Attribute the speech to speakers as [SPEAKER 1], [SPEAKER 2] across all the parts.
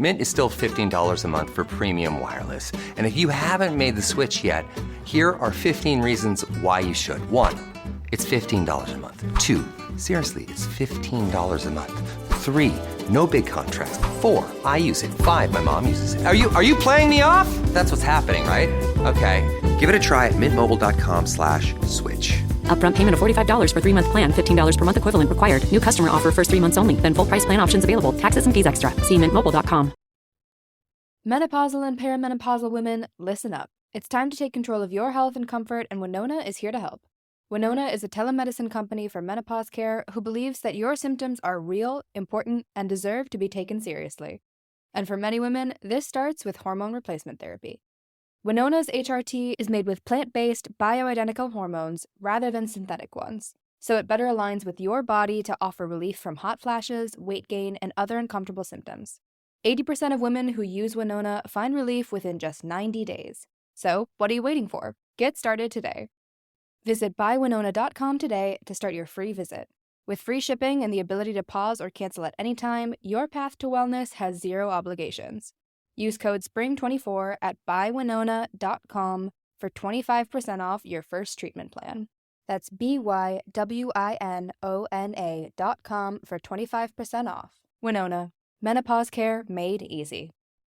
[SPEAKER 1] Mint is still $15 a month for premium wireless. And if you haven't made the switch yet, here are 15 reasons why you should. 1, it's $15 a month. 2, seriously, it's $15 a month. 3, no big contrast. 4, I use it. 5, my mom uses it. Are you playing me off? That's what's happening, right? Okay, give it a try at mintmobile.com/switch.
[SPEAKER 2] Upfront payment of $45 for 3-month plan. $15 per month equivalent required. New customer offer first 3 months only. Then full price plan options available. Taxes and fees extra. See mintmobile.com.
[SPEAKER 3] Menopausal and perimenopausal women, listen up. It's time to take control of your health and comfort, and Winona is here to help. Winona is a telemedicine company for menopause care who believes that your symptoms are real, important, and deserve to be taken seriously. And for many women, this starts with hormone replacement therapy. Winona's HRT is made with plant-based, bioidentical hormones rather than synthetic ones, so it better aligns with your body to offer relief from hot flashes, weight gain, and other uncomfortable symptoms. 80% of women who use Winona find relief within just 90 days. So, what are you waiting for? Get started today. Visit buywinona.com today to start your free visit. With free shipping and the ability to pause or cancel at any time, your path to wellness has zero obligations. Use code SPRING24 at buywinona.com for 25% off your first treatment plan. That's BYWINONA.com for 25% off. Winona, menopause care made easy.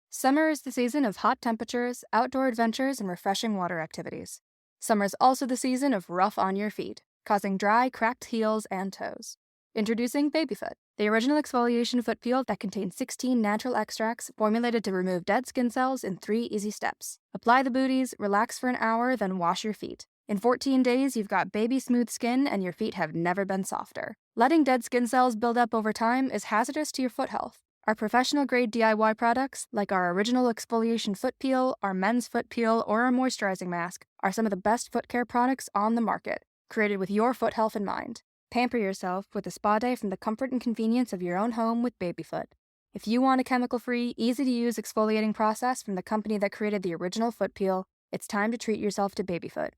[SPEAKER 3] Summer is the season of hot temperatures, outdoor adventures, and refreshing water activities. Summer is also the season of rough on your feet, causing dry, cracked heels and toes. Introducing Babyfoot, the original exfoliation foot peel that contains 16 natural extracts formulated to remove dead skin cells in 3 easy steps. Apply the booties, relax for an hour, then wash your feet. In 14 days, you've got baby smooth skin and your feet have never been softer. Letting dead skin cells build up over time is hazardous to your foot health. Our professional-grade DIY products, like our original exfoliation foot peel, our men's foot peel, or our moisturizing mask, are some of the best foot care products on the market, created with your foot health in mind. Pamper yourself with a spa day from the comfort and convenience of your own home with Babyfoot. If you want a chemical-free, easy-to-use exfoliating process from the company that created the original foot peel, it's time to treat yourself to Babyfoot.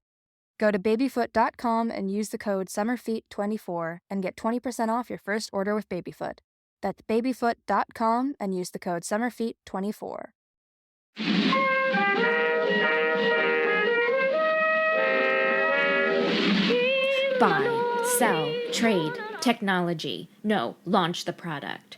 [SPEAKER 3] Go to babyfoot.com and use the code SUMMERFEET24 and get 20% off your first order with Babyfoot. That's babyfoot.com and use the code SUMMERFEET24.
[SPEAKER 4] Buy, sell, trade, technology. No, launch the product.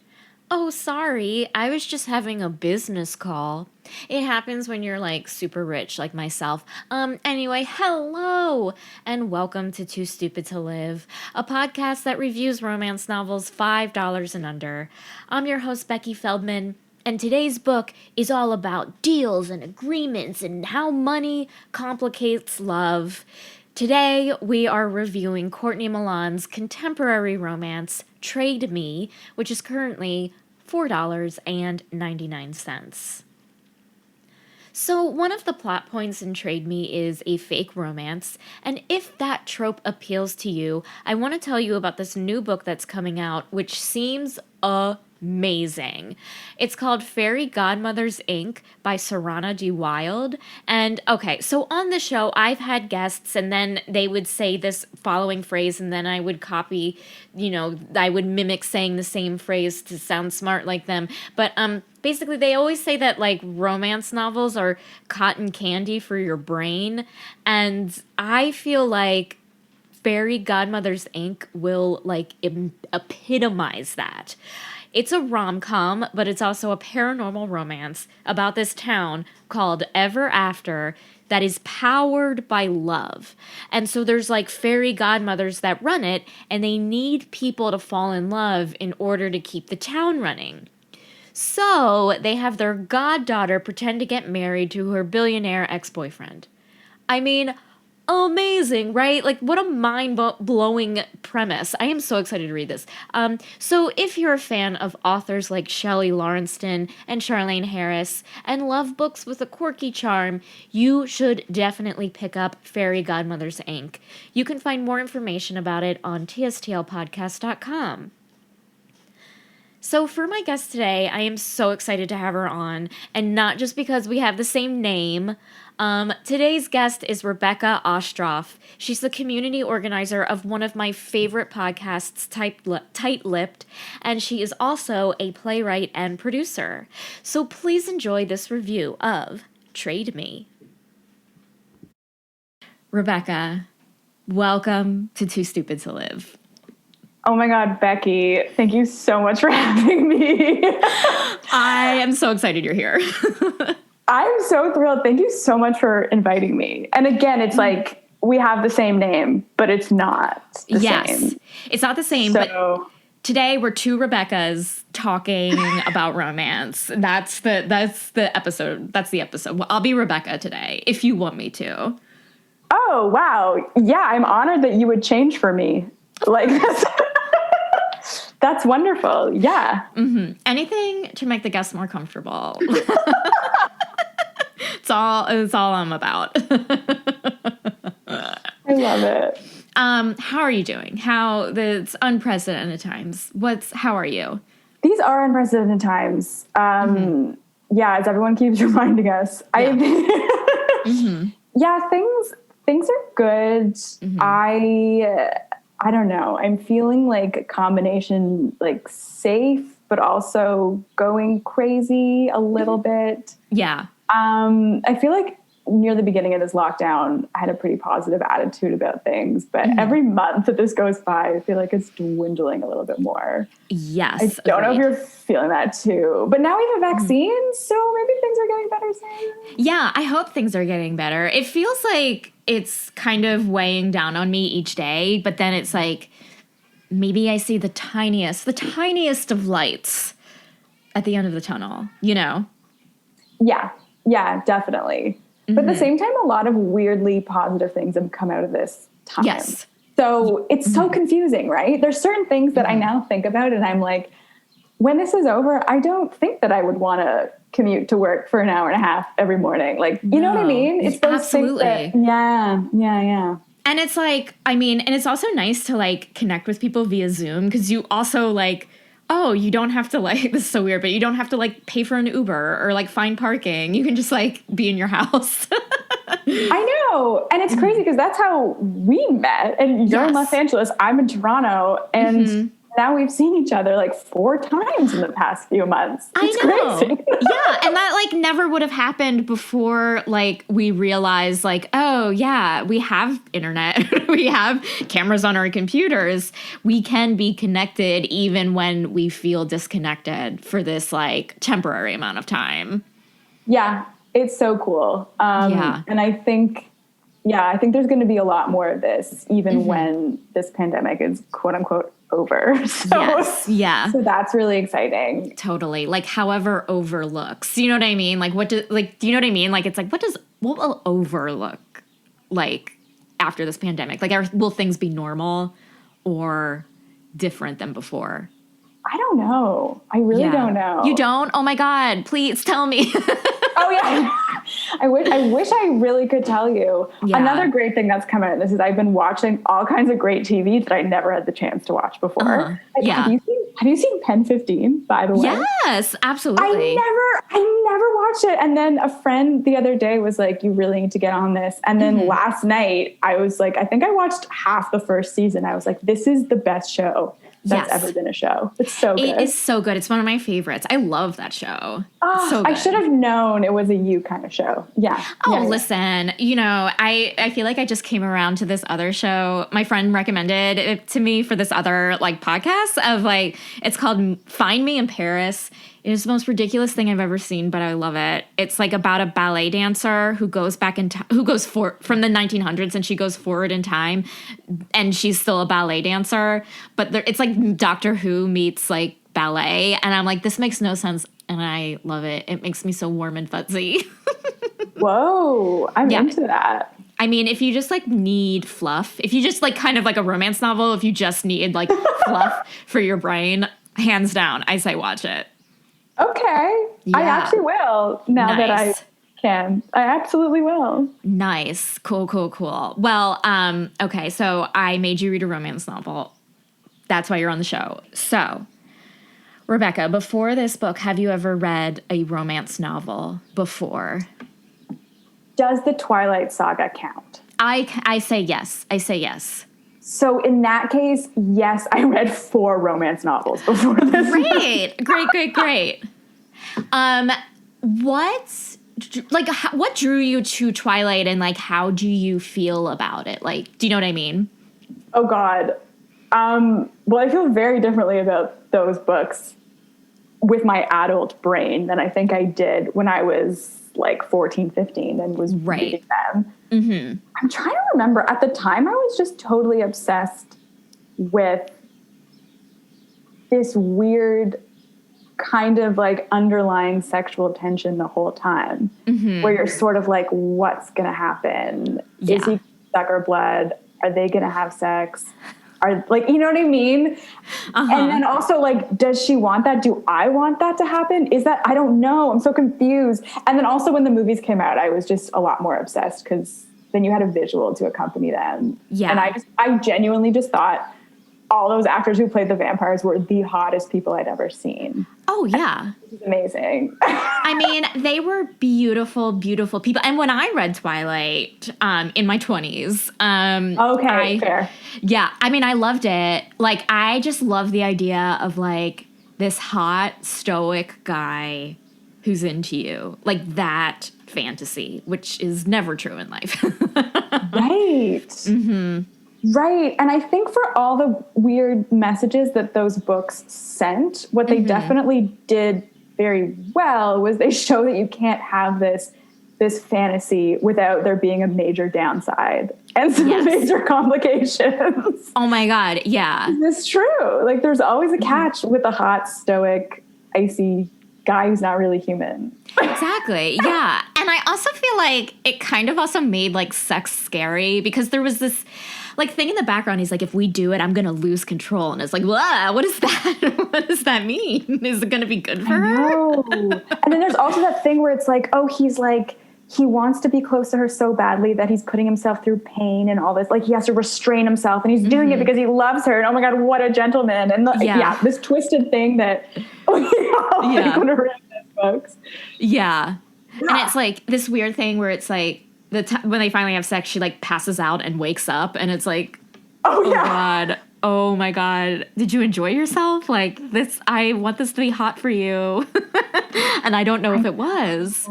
[SPEAKER 4] Oh, sorry, I was just having a business call. It happens when you're like super rich, like myself. Anyway, hello, and welcome to Too Stupid to Live, a podcast that reviews romance novels $5 and under. I'm your host, Becky Feldman, and today's book is all about deals and agreements and how money complicates love. Today, we are reviewing Courtney Milan's contemporary romance, Trade Me, which is currently $4.99. So one of the plot points in Trade Me is a fake romance, and if that trope appeals to you, I want to tell you about this new book that's coming out, which seems amazing. It's called Fairy Godmothers, Inc. by Serana D. Wild. And okay, so on the show, I've had guests and then they would say this following phrase and then I would copy, I would mimic saying the same phrase to sound smart like them. But basically they always say that like romance novels are cotton candy for your brain. And I feel like Fairy Godmothers, Inc. will like epitomize that. It's a rom-com, but it's also a paranormal romance about this town called Ever After that is powered by love. And so there's like fairy godmothers that run it, and they need people to fall in love in order to keep the town running. So they have their goddaughter pretend to get married to her billionaire ex-boyfriend. I mean, amazing, right? Like, what a mind-blowing premise. I am so excited to read this. So if you're a fan of authors like Shelley Lawrenston and Charlaine Harris and love books with a quirky charm, you should definitely pick up Fairy Godmothers, Inc. You can find more information about it on tstlpodcast.com. So for my guest today, I am so excited to have her on, and not just because we have the same name. Today's guest is Rebecca Ostroff. She's the community organizer of one of my favorite podcasts, Tight-Lipped, and she is also a playwright and producer. So please enjoy this review of Trade Me. Rebecca, welcome to Too Stupid to Live.
[SPEAKER 5] Oh my God, Becky, thank you so much for having me.
[SPEAKER 4] I am so excited you're here.
[SPEAKER 5] I'm so thrilled. Thank you so much for inviting me. And again, it's like we have the same name, but it's not the same.
[SPEAKER 4] It's not the same, but today we're two Rebeccas talking about romance. That's the episode. That's the episode. Well, I'll be Rebecca today if you want me to.
[SPEAKER 5] Oh, wow. Yeah, I'm honored that you would change for me. Like, that's wonderful. Yeah.
[SPEAKER 4] Mm-hmm. Anything to make the guests more comfortable. It's all I'm about.
[SPEAKER 5] I love it.
[SPEAKER 4] How are you doing? It's unprecedented times. How are you?
[SPEAKER 5] These are unprecedented times. Yeah, as everyone keeps reminding us.
[SPEAKER 4] Yeah.
[SPEAKER 5] Yeah, things are good. I don't know. I'm feeling like a combination, like safe, but also going crazy a little bit.
[SPEAKER 4] Yeah.
[SPEAKER 5] I feel like near the beginning of this lockdown, I had a pretty positive attitude about things, but every month that this goes by, I feel like it's dwindling a little bit more.
[SPEAKER 4] Yes.
[SPEAKER 5] I don't know if you're feeling that too, but now we have a vaccine, so maybe things are getting better soon.
[SPEAKER 4] Yeah, I hope things are getting better. It feels like it's kind of weighing down on me each day, but then it's like maybe I see the tiniest of lights at the end of the tunnel, you know?
[SPEAKER 5] Yeah, definitely. But at the same time, a lot of weirdly positive things have come out of this time.
[SPEAKER 4] Yes.
[SPEAKER 5] So it's so confusing, right? There's certain things that I now think about and I'm like, when this is over, I don't think that I would want to commute to work for an hour and a half every morning. Like, you know what I mean? It's those
[SPEAKER 4] absolutely.
[SPEAKER 5] Things that, yeah.
[SPEAKER 4] And it's like, and it's also nice to like connect with people via Zoom because you also like, you don't have to like, this is so weird, but you don't have to like pay for an Uber or like find parking. You can just like be in your house.
[SPEAKER 5] I know. And it's crazy because that's how we met. And you're in Los Angeles, I'm in Toronto. And now we've seen each other like 4 times in the past few months. It's crazy.
[SPEAKER 4] Yeah. And that like never would have happened before like we realized like, oh yeah, we have internet. We have cameras on our computers. We can be connected even when we feel disconnected for this like temporary amount of time.
[SPEAKER 5] Yeah. It's so cool. And I think there's going to be a lot more of this even when this pandemic is quote unquote over. So that's really exciting.
[SPEAKER 4] Totally. Like however overlooks, you know what I mean? Like do you know what I mean? Like it's like, what will overlook like after this pandemic? Like will things be normal or different than before?
[SPEAKER 5] I don't know. I really don't know.
[SPEAKER 4] You don't? Oh my God, please tell me.
[SPEAKER 5] Oh yeah. I wish I really could tell you. Yeah. Another great thing that's come out of this is I've been watching all kinds of great TV that I never had the chance to watch before. Have you seen Pen 15, by the way?
[SPEAKER 4] Yes, absolutely.
[SPEAKER 5] I never watched it. And then a friend the other day was like, you really need to get on this. And then last night I was like, I think I watched half the first season. I was like, this is the best show that's ever been a show. It's so good.
[SPEAKER 4] It is so good. It's one of my favorites. I love that show.
[SPEAKER 5] Oh,
[SPEAKER 4] so good.
[SPEAKER 5] I should have known it was a you kind of show. Yeah.
[SPEAKER 4] Listen, you know, I feel like I just came around to this other show. My friend recommended it to me for this other like podcast of like, it's called Find Me in Paris. It is the most ridiculous thing I've ever seen, but I love it. It's like about a ballet dancer who goes back in time, who goes from the 1900s and she goes forward in time and she's still a ballet dancer. But it's like Doctor Who meets like ballet. And I'm like, this makes no sense. And I love it. It makes me so warm and fuzzy.
[SPEAKER 5] Whoa, I'm into that.
[SPEAKER 4] I mean, if you just like need fluff, if you just like kind of like a romance novel, if you just need like fluff for your brain, hands down, I say watch it.
[SPEAKER 5] Okay. Yeah. I actually will now that I can. I absolutely will.
[SPEAKER 4] Nice. Cool. Well, okay. So I made you read a romance novel. That's why you're on the show. So Rebecca, before this book, have you ever read a romance novel before?
[SPEAKER 5] Does the Twilight saga count?
[SPEAKER 4] I say yes. I say yes.
[SPEAKER 5] So in that case, yes, I read 4 romance novels before this.
[SPEAKER 4] Great. What drew you to Twilight, and like how do you feel about it? Like, do you know what I mean?
[SPEAKER 5] Oh God. Well, I feel very differently about those books with my adult brain than I think I did when I was like 14, 15 and was reading them. Mm-hmm. I'm trying to remember. At the time, I was just totally obsessed with this weird kind of like underlying sexual tension the whole time, where you're sort of like, what's going to happen? Yeah. Is he suck her blood? Are they going to have sex? Are like, you know what I mean? And then also like, does she want that? Do I want that to happen? Is that, I don't know. I'm so confused. And then also when the movies came out, I was just a lot more obsessed because then you had a visual to accompany them. Yeah. And I genuinely just thought all those actors who played the vampires were the hottest people I'd ever seen.
[SPEAKER 4] Oh, yeah.
[SPEAKER 5] This is amazing.
[SPEAKER 4] I mean, they were beautiful, beautiful people. And when I read Twilight in my 20s.
[SPEAKER 5] Fair.
[SPEAKER 4] Yeah. I mean, I loved it. Like, I just love the idea of, like, this hot, stoic guy who's into you. Like, that fantasy, which is never true in life.
[SPEAKER 5] Right. Mm-hmm. Right. And I think for all the weird messages that those books sent, what they definitely did very well was they show that you can't have this fantasy without there being a major downside and some major complications.
[SPEAKER 4] Oh my God. Yeah.
[SPEAKER 5] It's true. Like there's always a catch with a hot, stoic, icy guy who's not really human.
[SPEAKER 4] Exactly. Yeah. And I also feel like it kind of also made like sex scary because there was this like thing in the background. He's like, if we do it, I'm going to lose control. And it's like, what is that? What does that mean? Is it going to be good for her?
[SPEAKER 5] And then there's also that thing where it's like, oh, he's like, he wants to be close to her so badly that he's putting himself through pain and all this. Like he has to restrain himself and he's doing it because he loves her. And oh my God, what a gentleman. And this twisted thing that want to read this, folks.
[SPEAKER 4] Yeah. And it's like this weird thing where it's like when they finally have sex, she like passes out and wakes up and it's like, God. Oh my God. Did you enjoy yourself? Like this, I want this to be hot for you. And I don't know if it was.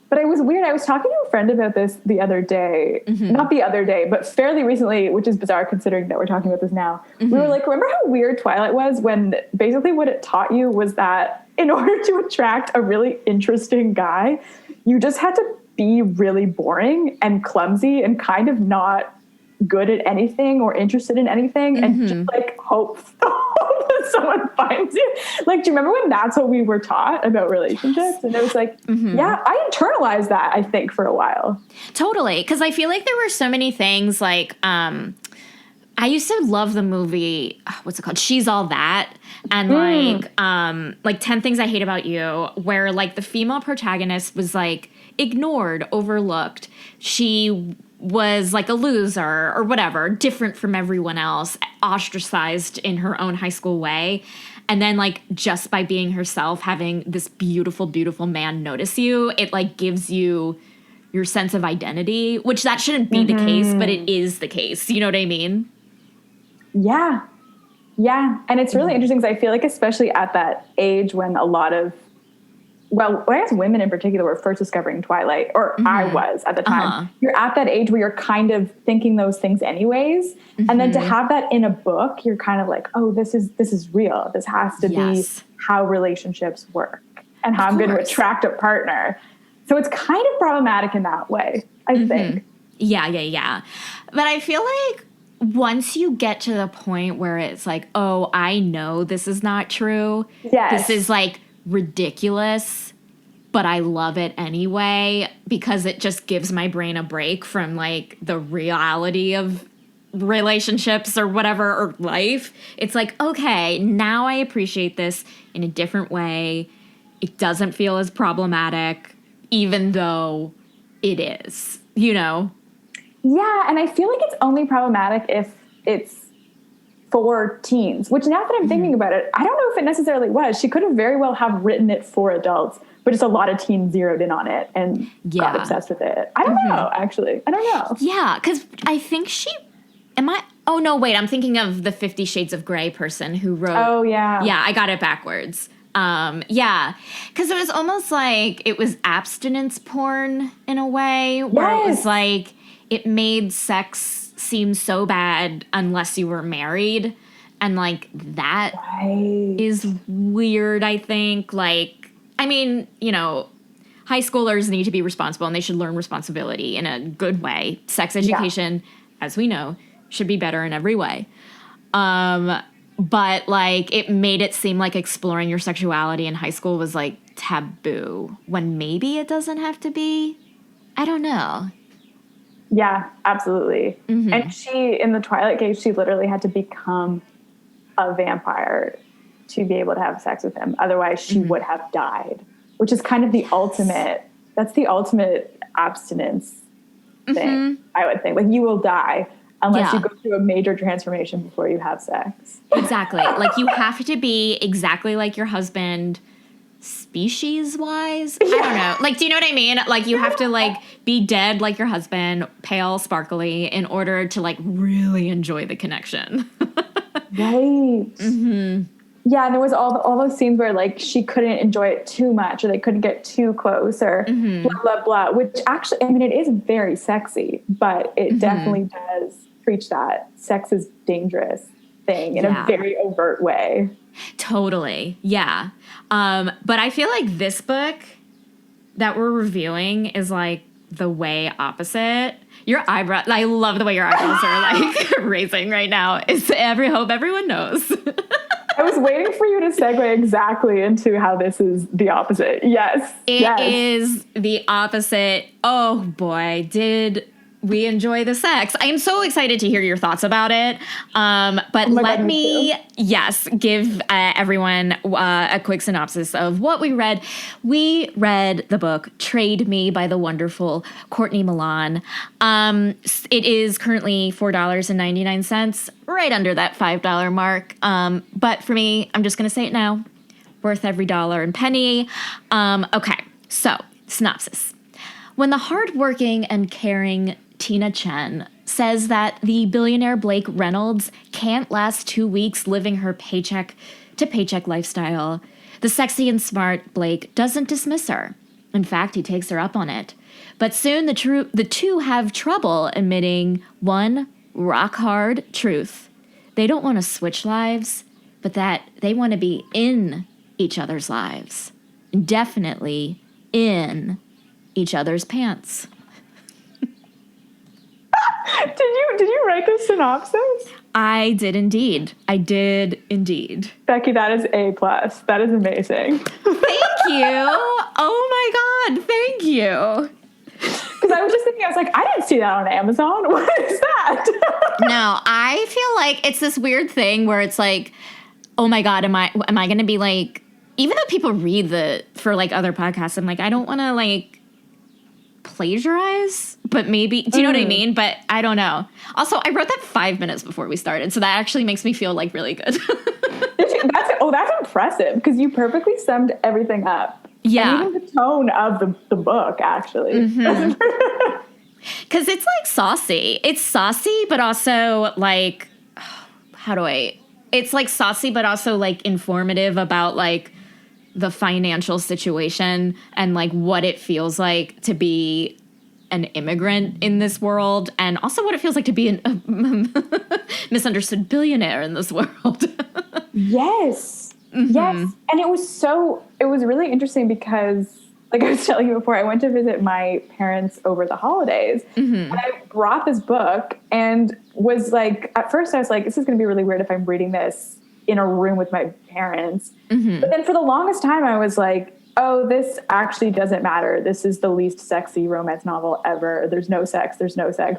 [SPEAKER 5] But it was weird. I was talking to a friend about this the other day, not the other day, but fairly recently, which is bizarre considering that we're talking about this now. We were like, remember how weird Twilight was when basically what it taught you was that in order to attract a really interesting guy, you just had to be really boring and clumsy and kind of not good at anything or interested in anything and just like hope that someone finds you. Like, do you remember when that's what we were taught about relationships? And it was like, yeah, I internalized that, I think, for a while.
[SPEAKER 4] Totally. Because I feel like there were so many things like, I used to love the movie, what's it called? She's All That. And like 10 Things I Hate About You, where like the female protagonist was like ignored, overlooked. She was like a loser or whatever, different from everyone else, ostracized in her own high school way. And then like just by being herself, having this beautiful, beautiful man notice you, it like gives you your sense of identity, which that shouldn't be the case, but it is the case. You know what I mean?
[SPEAKER 5] Yeah. Yeah. And it's really interesting because I feel like especially at that age when a lot of, well, I guess women in particular were first discovering Twilight, or I was at the time. You're at that age where you're kind of thinking those things anyways. And then to have that in a book, you're kind of like, oh, this is real. This has to be how relationships work and how I'm going to attract a partner. So it's kind of problematic in that way, I think.
[SPEAKER 4] Yeah. But I feel like once you get to the point where it's like, oh, I know this is not true. Yes. This is like ridiculous, but I love it anyway because it just gives my brain a break from like the reality of relationships or whatever, or life. It's like, okay, now I appreciate this in a different way. It doesn't feel as problematic, even though it is, you know?
[SPEAKER 5] Yeah, and I feel like it's only problematic if it's for teens, which now that I'm thinking about it, I don't know if it necessarily was. She could have very well have written it for adults, but just a lot of teens zeroed in on it and got obsessed with it. I don't know, actually. I don't know.
[SPEAKER 4] Yeah, because I think oh, no, wait, I'm thinking of the 50 Shades of Grey person who wrote.
[SPEAKER 5] Oh, yeah.
[SPEAKER 4] Yeah, I got it backwards. Yeah, because it was almost like it was abstinence porn in a way, where it was like it made sex seem so bad unless you were married, and like that is weird. I think, like, I mean, you know, high schoolers need to be responsible and they should learn responsibility in a good way. Sex education, as we know, should be better in every way. But like it made it seem like exploring your sexuality in high school was like taboo, when maybe it doesn't have to be. I don't know.
[SPEAKER 5] Yeah, absolutely. And she, in the Twilight case, she literally had to become a vampire to be able to have sex with him. Otherwise, she would have died, which is kind of the ultimate, that's the ultimate abstinence thing, I would think. Like, you will die unless you go through a major transformation before you have sex.
[SPEAKER 4] Exactly. Like, you have to be exactly like your husband, species-wise. I don't know. Like, do you know what I mean? Like, you have to, like, be dead like your husband, pale, sparkly, in order to, like, really enjoy the connection.
[SPEAKER 5] Right. Yeah, and there was all those scenes where, like, she couldn't enjoy it too much, or they couldn't get too close, or blah, blah, blah, which actually, I mean, it is very sexy, but it definitely does preach that sex is dangerous thing in a very overt way.
[SPEAKER 4] Totally. Yeah. But I feel like this book that we're reviewing is like the way opposite. Your eyebrow, I love the way your eyebrows are like raising right now. Hope everyone knows.
[SPEAKER 5] I was waiting for you to segue exactly into how this is the opposite. Yes.
[SPEAKER 4] It is the opposite. Oh boy, did we enjoy the sex. I am so excited to hear your thoughts about it. But let me give everyone a quick synopsis of what we read. We read the book Trade Me by the wonderful Courtney Milan. It is currently $4.99, right under that $5 mark. But for me, I'm just going to say it now, worth every dollar and penny. Okay, so synopsis. When the hardworking and caring Tina Chen says that the billionaire Blake Reynolds can't last 2 weeks living her paycheck to paycheck lifestyle, the sexy and smart Blake doesn't dismiss her. In fact, he takes her up on it. But soon the two have trouble admitting one rock hard truth. They don't want to switch lives, but that they want to be in each other's lives. Definitely in each other's pants.
[SPEAKER 5] Did you write this synopsis?
[SPEAKER 4] I did indeed.
[SPEAKER 5] Becky, that is A+. That is amazing.
[SPEAKER 4] Thank you. Oh my God. Thank you.
[SPEAKER 5] Because I was just thinking, I was like, I didn't see that on Amazon. What is that?
[SPEAKER 4] No, I feel like it's this weird thing where it's like, oh my God, am I going to be like, even though people read for like other podcasts, I'm like, I don't want to like plagiarize, but maybe, do you know what I mean? But I don't know. Also, I wrote that 5 minutes before we started, so that actually makes me feel like really good.
[SPEAKER 5] That's impressive, because you perfectly summed everything up.
[SPEAKER 4] Yeah.
[SPEAKER 5] And even the tone of the book, actually.
[SPEAKER 4] Because it's like saucy. It's saucy, but also like, it's like saucy, but also like informative about like the financial situation and like what it feels like to be an immigrant in this world, and also what it feels like to be a misunderstood billionaire in this world. Yes. Yes. And
[SPEAKER 5] it was really interesting because, like I was telling you before, I went to visit my parents over the holidays, and I brought this book and was like, at first I was like, this is going to be really weird if I'm reading this in a room with my parents. But then for the longest time, I was like, oh, this actually doesn't matter. This is the least sexy romance novel ever. There's no sex.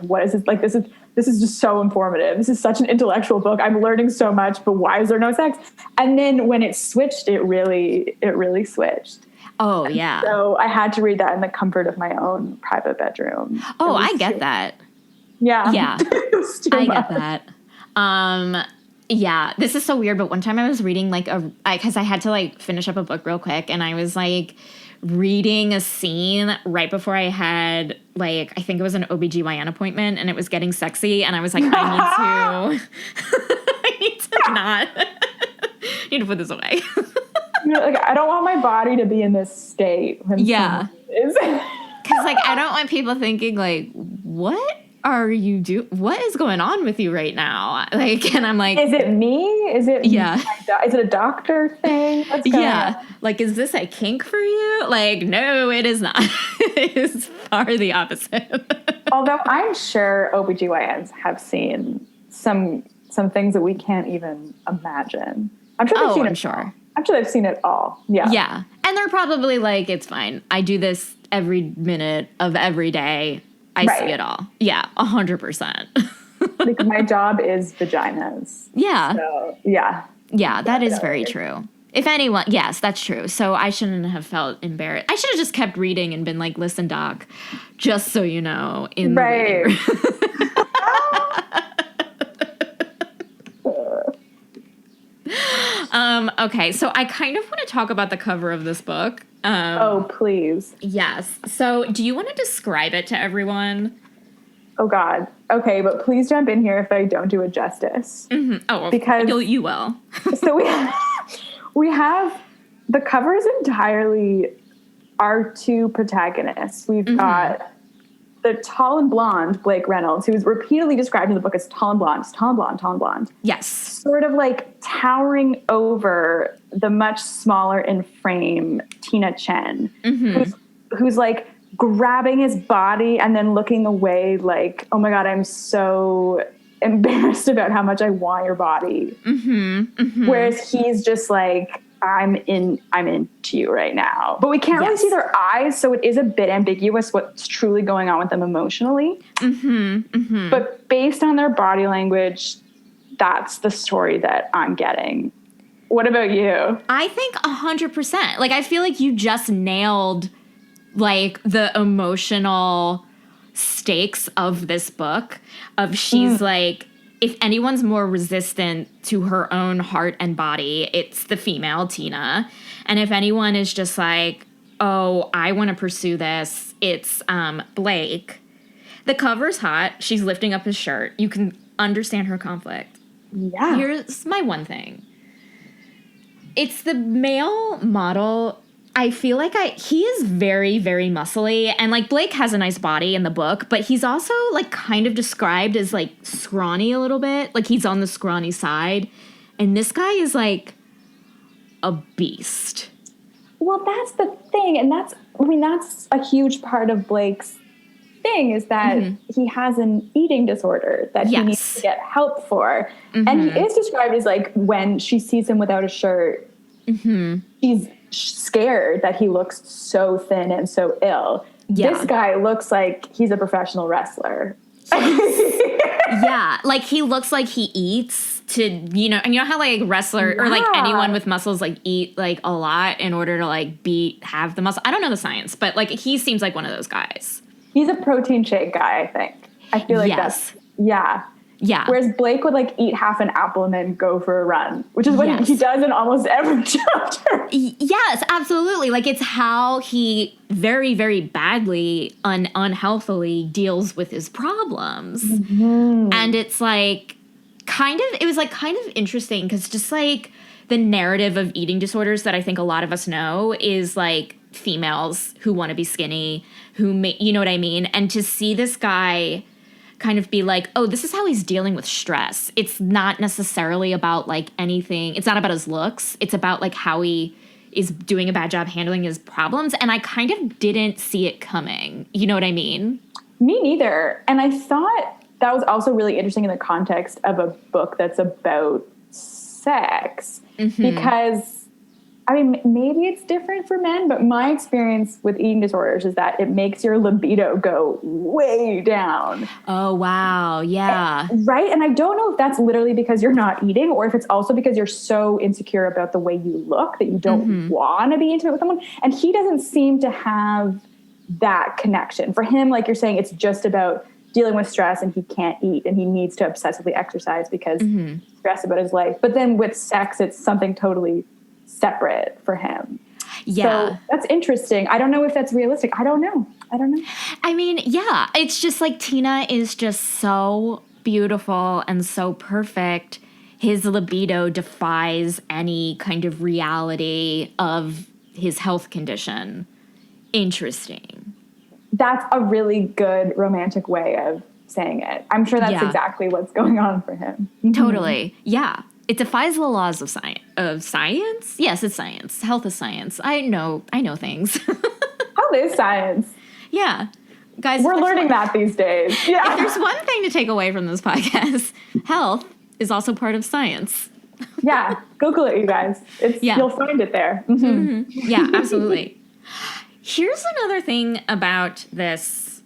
[SPEAKER 5] What is this? Like, this is just so informative. This is such an intellectual book. I'm learning so much, but why is there no sex? And then when it switched, it really switched.
[SPEAKER 4] Oh, yeah.
[SPEAKER 5] So I had to read that in the comfort of my own private bedroom.
[SPEAKER 4] Oh, I get that.
[SPEAKER 5] Yeah.
[SPEAKER 4] Yeah. I get that. Yeah, this is so weird, but one time I was reading because I had to like finish up a book real quick, and I was like reading a scene right before I had like, I think it was an OBGYN appointment, and it was getting sexy, and I was like, I need to I need to not I need to put this away.
[SPEAKER 5] Like, I don't want my body to be in this state when
[SPEAKER 4] yeah.
[SPEAKER 5] is.
[SPEAKER 4] Because like, I don't want people thinking like, what are you what is going on with you right now? Like, and I'm like,
[SPEAKER 5] is it me? Is it is it a doctor thing? What's going on?
[SPEAKER 4] Like, is this a kink for you? Like, no, it is not. It is far the opposite.
[SPEAKER 5] Although I'm sure OBGYNs have seen some things that we can't even imagine. I'm sure they've seen it all. I'm sure they've seen it all. Yeah.
[SPEAKER 4] Yeah. And they're probably like, it's fine. I do this every minute of every day. I see it all. Yeah, 100%.
[SPEAKER 5] Like, my job is vaginas.
[SPEAKER 4] Yeah.
[SPEAKER 5] So, yeah.
[SPEAKER 4] Yeah, that is very true. If anyone, yes, that's true. So I shouldn't have felt embarrassed. I should have just kept reading and been like, listen, doc, just so you know, in the waiting room. Okay, so I kind of want to talk about the cover of this book.
[SPEAKER 5] Oh, please.
[SPEAKER 4] Yes. So do you want to describe it to everyone?
[SPEAKER 5] Oh, God. Okay, but please jump in here if I don't do it justice.
[SPEAKER 4] Mm-hmm. Oh,
[SPEAKER 5] because
[SPEAKER 4] you will.
[SPEAKER 5] So we have the cover is entirely our two protagonists. We've got the tall and blonde Blake Reynolds, who's repeatedly described in the book as tall and blonde, tall and blonde, tall and blonde.
[SPEAKER 4] Yes.
[SPEAKER 5] Sort of like towering over the much smaller in frame Tina Chen, who's like grabbing his body and then looking away like, oh my God, I'm so embarrassed about how much I want your body. Whereas he's just like, I'm into you right now. But we can't really see their eyes, so it is a bit ambiguous what's truly going on with them emotionally. But based on their body language, that's the story that I'm getting. What about you?
[SPEAKER 4] I think 100%. Like, I feel like you just nailed like the emotional stakes of this book. Of she's like, if anyone's more resistant to her own heart and body, it's the female, Tina. And if anyone is just like, oh, I want to pursue this, it's Blake. The cover's hot. She's lifting up his shirt. You can understand her conflict.
[SPEAKER 5] Yeah.
[SPEAKER 4] Here's my one thing. It's the male model. I feel like he is very, very muscly, and like Blake has a nice body in the book, but he's also like kind of described as like scrawny a little bit, like he's on the scrawny side, and this guy is like a beast.
[SPEAKER 5] Well, that's the thing, and that's a huge part of Blake's thing is that he has an eating disorder that he needs to get help for, and he is described as like when she sees him without a shirt, she's scared that he looks so thin and so ill. This guy looks like he's a professional wrestler.
[SPEAKER 4] Yeah, like he looks like he eats to, you know, and you know how like wrestler or like anyone with muscles like eat like a lot in order to like have the muscle. I don't know the science, but like he seems like one of those guys.
[SPEAKER 5] He's a protein shake guy, I think. I feel like that's Yeah. Whereas Blake would like eat half an apple and then go for a run, which is what he does in almost every chapter.
[SPEAKER 4] Yes, absolutely. Like it's how he very, very badly, unhealthily deals with his problems. And it's like it was kind of interesting because just like the narrative of eating disorders that I think a lot of us know is like females who want to be skinny, you know what I mean? And to see this guy kind of be like, oh, this is how he's dealing with stress. It's not necessarily about like anything. It's not about his looks. It's about like how he is doing a bad job handling his problems. And I kind of didn't see it coming. You know what I mean? Me
[SPEAKER 5] neither. And I thought that was also really interesting in the context of a book that's about sex. Because I mean, maybe it's different for men, but my experience with eating disorders is that it makes your libido go way down.
[SPEAKER 4] Oh, wow. Yeah.
[SPEAKER 5] Right? And I don't know if that's literally because you're not eating or if it's also because you're so insecure about the way you look that you don't want to be intimate with someone. And he doesn't seem to have that connection. For him, like you're saying, it's just about dealing with stress and he can't eat and he needs to obsessively exercise because he's stressed about his life. But then with sex, it's something totally separate for him.
[SPEAKER 4] Yeah.
[SPEAKER 5] So that's interesting. I don't know if that's realistic. I don't know.
[SPEAKER 4] I mean, yeah, it's just like Tina is just so beautiful and so perfect. His libido defies any kind of reality of his health condition. Interesting.
[SPEAKER 5] That's a really good romantic way of saying it. I'm sure that's exactly what's going on for him.
[SPEAKER 4] Totally. Yeah. It defies the laws of science. Yes, it's science. Health is science. I know things.
[SPEAKER 5] Health is science.
[SPEAKER 4] Yeah. Guys,
[SPEAKER 5] we're learning that these days. Yeah.
[SPEAKER 4] If there's one thing to take away from this podcast, health is also part of science.
[SPEAKER 5] Yeah. Google it, you guys. You'll find it there.
[SPEAKER 4] Yeah, absolutely. Here's another thing about this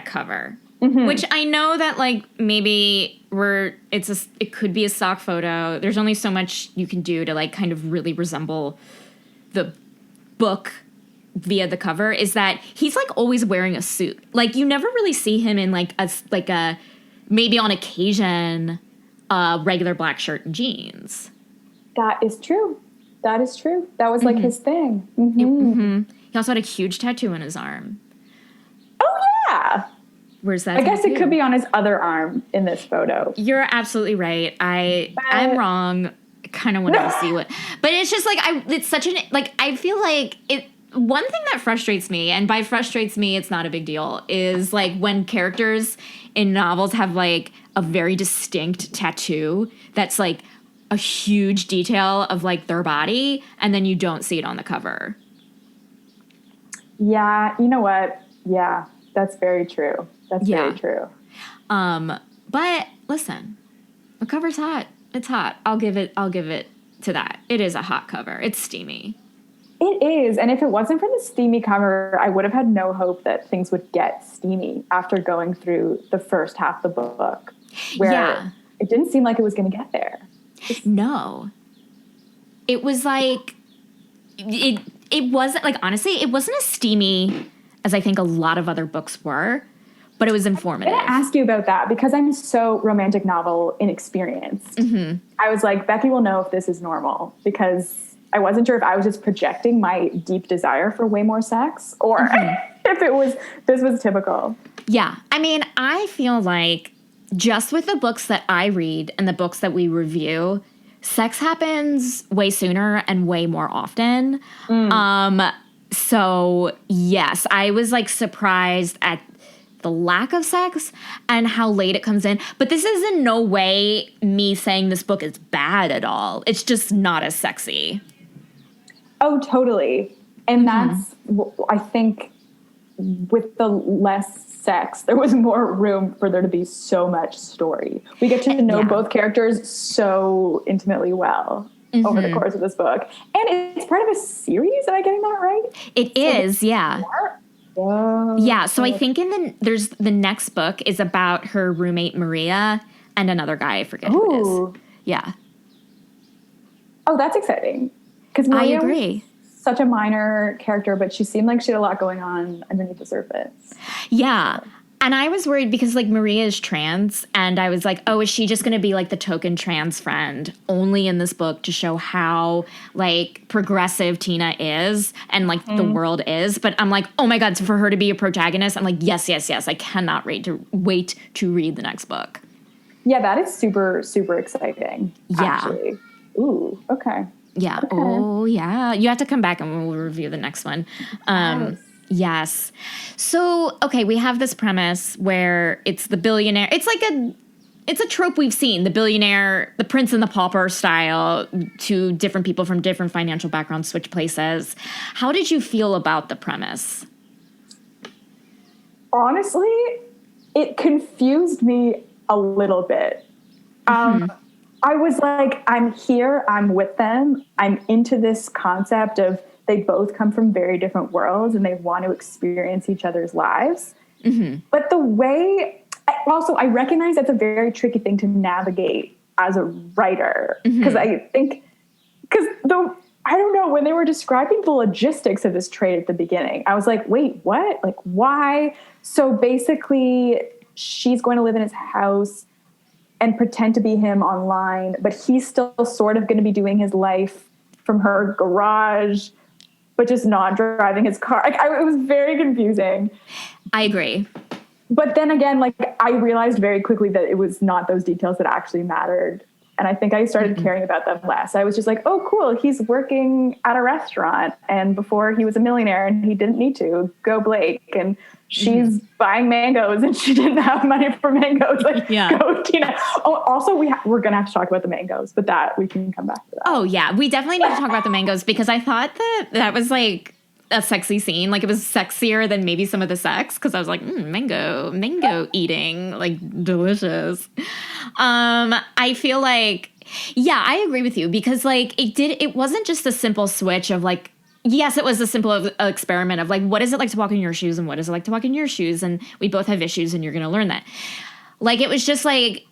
[SPEAKER 4] cover, which I know that like maybe it could be a stock photo. There's only so much you can do to like kind of really resemble the book via the cover, is that he's like always wearing a suit. Like you never really see him in like a maybe on occasion regular black shirt and jeans.
[SPEAKER 5] That is true. That was like his thing.
[SPEAKER 4] He also had a huge tattoo on his arm.
[SPEAKER 5] Oh yeah.
[SPEAKER 4] Where's that?
[SPEAKER 5] I guess it could be on his other arm in this photo.
[SPEAKER 4] You're absolutely right. I'm wrong. I kind of wanted to see what, but it's just like it's such an like I feel like it. One thing that frustrates me, and by frustrates me, it's not a big deal, is like when characters in novels have like a very distinct tattoo that's like a huge detail of like their body, and then you don't see it on the cover.
[SPEAKER 5] Yeah, you know what? Yeah, that's very true. Very true.
[SPEAKER 4] But listen, the cover's hot. It's hot. I'll give it to that. It is a hot cover. It's steamy.
[SPEAKER 5] It is. And if it wasn't for the steamy cover, I would have had no hope that things would get steamy after going through the first half of the book, where it didn't seem like it was going to get there.
[SPEAKER 4] No. It was like, it wasn't, like, honestly, it wasn't as steamy as I think a lot of other books were, but it was informative.
[SPEAKER 5] I'm going to ask you about that because I'm so romantic novel inexperienced. I was like, Becky will know if this is normal, because I wasn't sure if I was just projecting my deep desire for way more sex or if this was typical.
[SPEAKER 4] Yeah. I mean, I feel like just with the books that I read and the books that we review, sex happens way sooner and way more often. So yes, I was like surprised at the lack of sex and how late it comes in. But this is in no way me saying this book is bad at all. It's just not as sexy.
[SPEAKER 5] Oh, totally. And that's, I think, with the less sex, there was more room for there to be so much story. We get to know both characters so intimately well over the course of this book. And it's part of a series. Am I getting that right?
[SPEAKER 4] It is, yeah.
[SPEAKER 5] Whoa.
[SPEAKER 4] Yeah, so I think there's the next book is about her roommate Maria and another guy, I forget who it is. Yeah.
[SPEAKER 5] Oh, that's exciting. Because Maria
[SPEAKER 4] I agree.
[SPEAKER 5] Was such a minor character, but she seemed like she had a lot going on underneath the surface.
[SPEAKER 4] Yeah. And I was worried because, like, Maria is trans, and I was like, oh, is she just going to be, like, the token trans friend only in this book to show how, like, progressive Tina is and, like, the world is? But I'm like, oh, my God, so for her to be a protagonist, I'm like, yes. I cannot wait to read the next book.
[SPEAKER 5] Yeah, that is super, super exciting, actually. Ooh, okay.
[SPEAKER 4] Yeah.
[SPEAKER 5] Okay.
[SPEAKER 4] Oh, yeah. You have to come back and we'll review the next one. Yes. So, okay, we have this premise where it's the billionaire. It's a trope we've seen. The billionaire, the prince and the pauper style, two different people from different financial backgrounds switch places. How did you feel about the premise?
[SPEAKER 5] Honestly, it confused me a little bit. I was like, I'm here, I'm with them, I'm into this concept of they both come from very different worlds and they want to experience each other's lives. But the way, I recognize that's a very tricky thing to navigate as a writer. Because I think, I don't know, when they were describing the logistics of this trade at the beginning, I was like, wait, what? Like, why? So basically, she's going to live in his house and pretend to be him online, but he's still sort of going to be doing his life from her garage, but just not driving his car. It was very confusing.
[SPEAKER 4] I agree.
[SPEAKER 5] But then again, like, I realized very quickly that it was not those details that actually mattered. And I think I started caring about them less. I was just like, oh, cool, he's working at a restaurant. And before he was a millionaire and he didn't need to, go Blake. And she's buying mangoes and she didn't have money for mangoes. Like, go Tina. Oh, also, we're going to have to talk about the mangoes, but that we can come back to that.
[SPEAKER 4] Oh, yeah. We definitely need to talk about the mangoes because I thought that was like a sexy scene. Like, it was sexier than maybe some of the sex because I was like, mango eating, like, delicious. I feel like, yeah, I agree with you because, like, it wasn't just a simple switch of, like, yes, it was a simple experiment of, like, what is it like to walk in your shoes and what is it like to walk in your shoes? And we both have issues and you're going to learn that. Like, it was just like,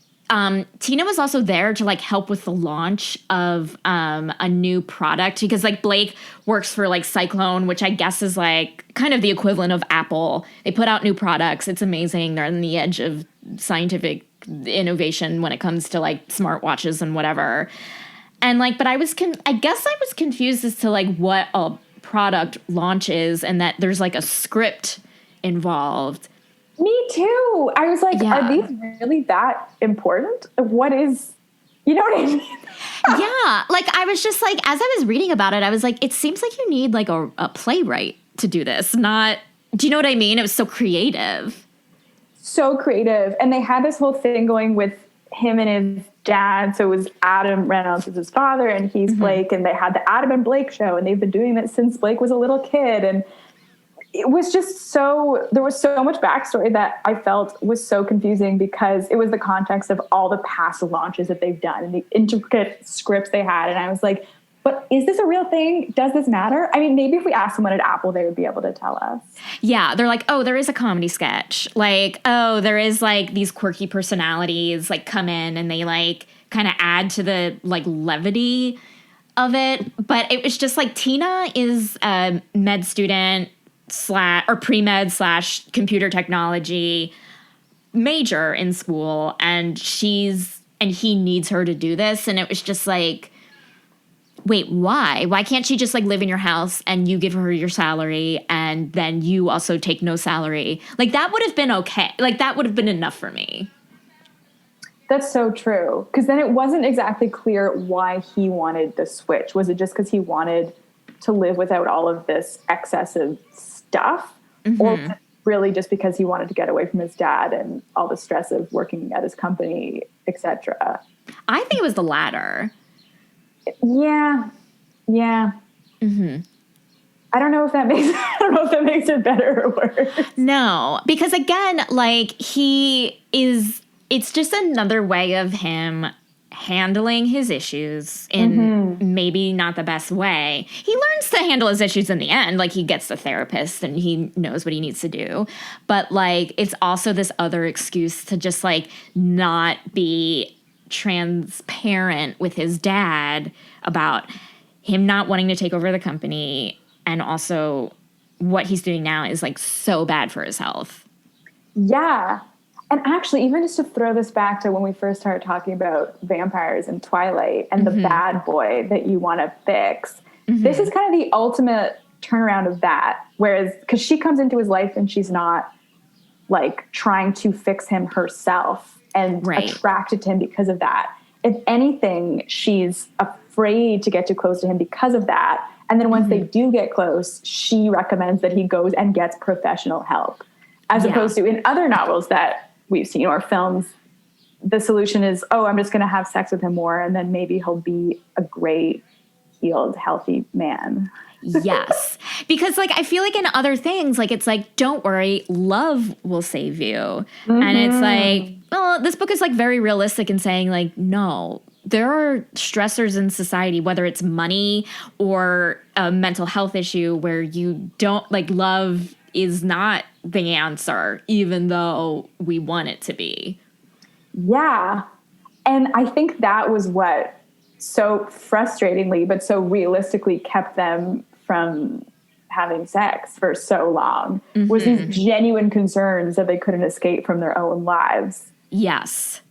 [SPEAKER 4] Tina was also there to, like, help with the launch of a new product because, like, Blake works for, like, Cyclone, which I guess is, like, kind of the equivalent of Apple. They put out new products. It's amazing. They're on the edge of scientific innovation when it comes to, like, smartwatches and whatever. And, like, but I guess I was confused as to, like, what a product launch is and that there's, like, a script involved.
[SPEAKER 5] Me too. I was like, are these really that important? What is, you know what I mean?
[SPEAKER 4] Yeah. Like, I was just like, as I was reading about it, I was like, it seems like you need, like, a playwright to do this. Not, do you know what I mean? It was so creative.
[SPEAKER 5] So creative. And they had this whole thing going with him and his dad. So it was Adam Reynolds as his father and he's Blake. And they had the Adam and Blake show. And they've been doing that since Blake was a little kid. And it was just there was so much backstory that I felt was so confusing because it was the context of all the past launches that they've done and the intricate scripts they had. And I was like, but is this a real thing? Does this matter? I mean, maybe if we asked someone at Apple, they would be able to tell us.
[SPEAKER 4] Yeah. They're like, oh, there is a comedy sketch. Like, oh, there is, like, these quirky personalities, like, come in and they, like, kind of add to the, like, levity of it. But it was just like Tina is a med student or pre-med / computer technology major in school and he needs her to do this. And it was just like, wait, why? Why can't she just, like, live in your house and you give her your salary and then you also take no salary? Like, that would have been okay. Like, that would have been enough for me.
[SPEAKER 5] That's so true. Because then it wasn't exactly clear why he wanted the switch. Was it just because he wanted to live without all of this excessive stuff? Or was it really just because he wanted to get away from his dad and all the stress of working at his company, etc.?
[SPEAKER 4] I think it was the latter.
[SPEAKER 5] Yeah. I don't know if that makes it better or worse.
[SPEAKER 4] No, because again, like, it's just another way of him handling his issues in maybe not the best way. He learns to handle his issues in the end. Like, he gets the therapist and he knows what he needs to do. But, like, it's also this other excuse to just, like, not be transparent with his dad about him not wanting to take over the company. And also what he's doing now is, like, so bad for his health. Yeah.
[SPEAKER 5] And actually, even just to throw this back to when we first started talking about vampires and Twilight and the bad boy that you want to fix, this is kind of the ultimate turnaround of that. Whereas, because she comes into his life and she's not, like, trying to fix him herself and attracted to him because of that. If anything, she's afraid to get too close to him because of that. And then once they do get close, she recommends that he goes and gets professional help. As opposed to in other novels that we've seen or films, the solution is, oh, I'm just going to have sex with him more and then maybe he'll be a great, healed, healthy man.
[SPEAKER 4] Yes. Because, like, I feel like in other things, like, it's like, don't worry, love will save you. And it's like, well, this book is, like, very realistic in saying, like, no, there are stressors in society, whether it's money or a mental health issue where you don't, like, love is not the answer, even though we want it to be.
[SPEAKER 5] Yeah. And I think that was what so frustratingly, but so realistically kept them from having sex for so long, was these genuine concerns that they couldn't escape from their own lives.
[SPEAKER 4] Yes.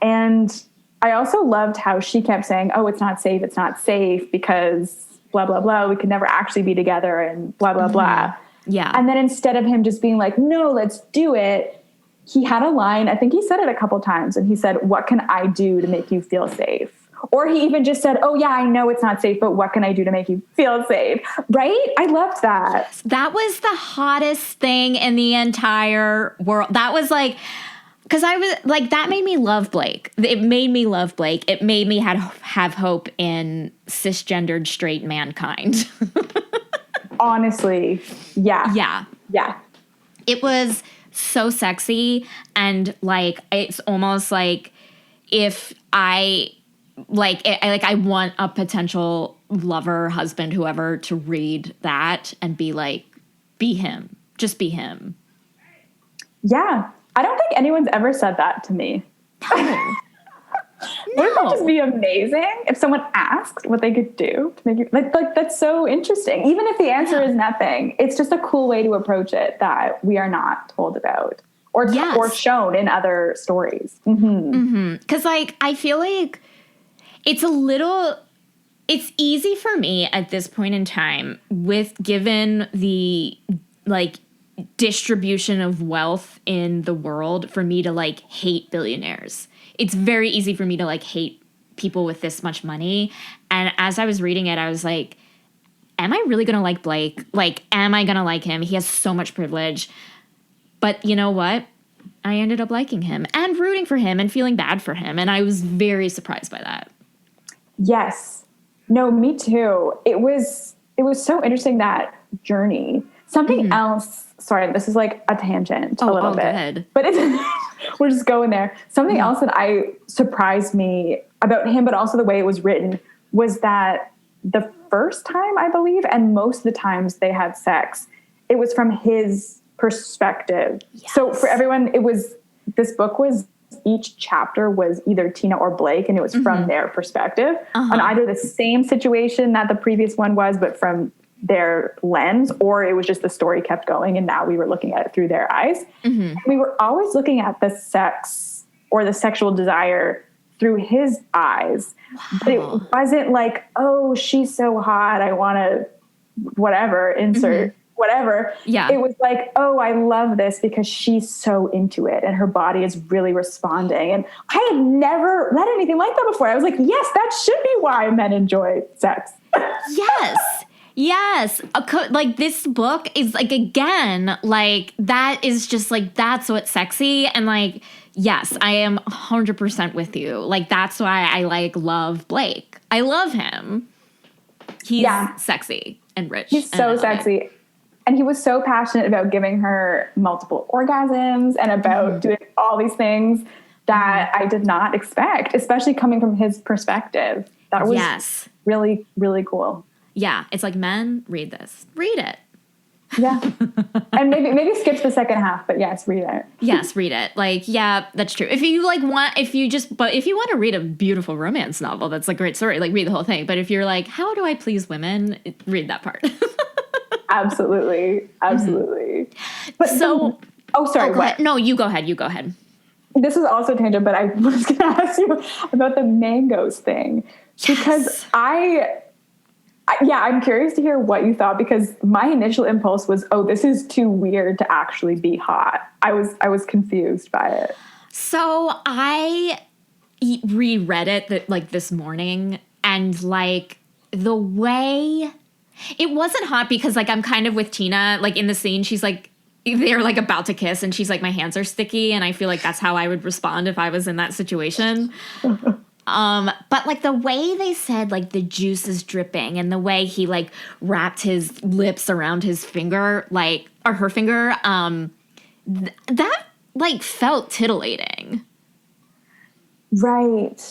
[SPEAKER 5] And I also loved how she kept saying, oh, it's not safe because blah, blah, blah, we could never actually be together and blah, blah, blah.
[SPEAKER 4] Yeah.
[SPEAKER 5] And then instead of him just being like, no, let's do it, he had a line, I think he said it a couple times, and he said, what can I do to make you feel safe? Or he even just said, oh, yeah, I know it's not safe, but what can I do to make you feel safe? Right? I loved that.
[SPEAKER 4] That was the hottest thing in the entire world. That was like, because I was like, that made me love Blake. It made me love Blake. It made me have hope in cisgendered straight mankind.
[SPEAKER 5] Honestly. Yeah.
[SPEAKER 4] Yeah.
[SPEAKER 5] Yeah.
[SPEAKER 4] It was so sexy. And like, it's almost like if I want a potential lover, husband, whoever, to read that and be like, be him. Just be him.
[SPEAKER 5] Yeah. I don't think anyone's ever said that to me.
[SPEAKER 4] No.
[SPEAKER 5] Wouldn't that just be amazing if someone asked what they could do to make you like that's so interesting. Even if the answer is nothing, it's just a cool way to approach it that we are not told about or shown in other stories.
[SPEAKER 4] Because like, I feel like it's easy for me at this point in time, given the like distribution of wealth in the world, for me to like hate billionaires. It's very easy for me to like hate people with this much money. And as I was reading it, I was like, am I really going to like Blake? Like, am I going to like him? He has so much privilege. But you know what? I ended up liking him and rooting for him and feeling bad for him. And I was very surprised by that.
[SPEAKER 5] Yes. No, me too. It was so interesting, that journey. Something else, sorry, this is like a tangent a little bit. Go ahead. But we're just going there. Something else that surprised me about him, but also the way it was written, was that the first time, I believe, and most of the times they had sex, it was from his perspective. Yes. So for everyone, this book was, each chapter was either Tina or Blake, and it was from their perspective on either the same situation that the previous one was, but from their lens, or it was just the story kept going and now we were looking at it through their eyes. We were always looking at the sex or the sexual desire through his eyes. But it wasn't like, oh, she's so hot, I want to whatever, insert whatever. Yeah. It was like, oh, I love this because she's so into it and her body is really responding. And I had never read anything like that before. I was like, yes, that should be why men enjoy sex.
[SPEAKER 4] Yes. Yes. Like, this book is like, again, like, that is just like, that's what's sexy. And like, yes, I am 100% with you. Like, that's why I like love Blake. I love him. He's sexy and rich.
[SPEAKER 5] He's so sexy. And he was so passionate about giving her multiple orgasms and about doing all these things that I did not expect, especially coming from his perspective. That was really, really cool.
[SPEAKER 4] Yeah. It's like, men, read this. Read it.
[SPEAKER 5] Yeah. And maybe skip the second half, but yes, read it.
[SPEAKER 4] Yes, read it. Like, yeah, that's true. If you want to read a beautiful romance novel, that's a great story, like, read the whole thing. But if you're like, how do I please women? Read that part.
[SPEAKER 5] Absolutely. Absolutely. But
[SPEAKER 4] so,
[SPEAKER 5] sorry.
[SPEAKER 4] What? No, you go ahead.
[SPEAKER 5] This is also a tangent, but I was going to ask you about the mangoes thing. Yes. Because I'm curious to hear what you thought, because my initial impulse was, oh, this is too weird to actually be hot. I was confused by it.
[SPEAKER 4] So I reread it this morning, and like, the way it wasn't hot, because like, I'm kind of with Tina, like, in the scene, she's like, they're like about to kiss and she's like, my hands are sticky. And I feel like that's how I would respond if I was in that situation. But like, the way they said, like, the juice is dripping, and the way he like wrapped his lips around his finger, like, or her finger, that like felt titillating.
[SPEAKER 5] Right.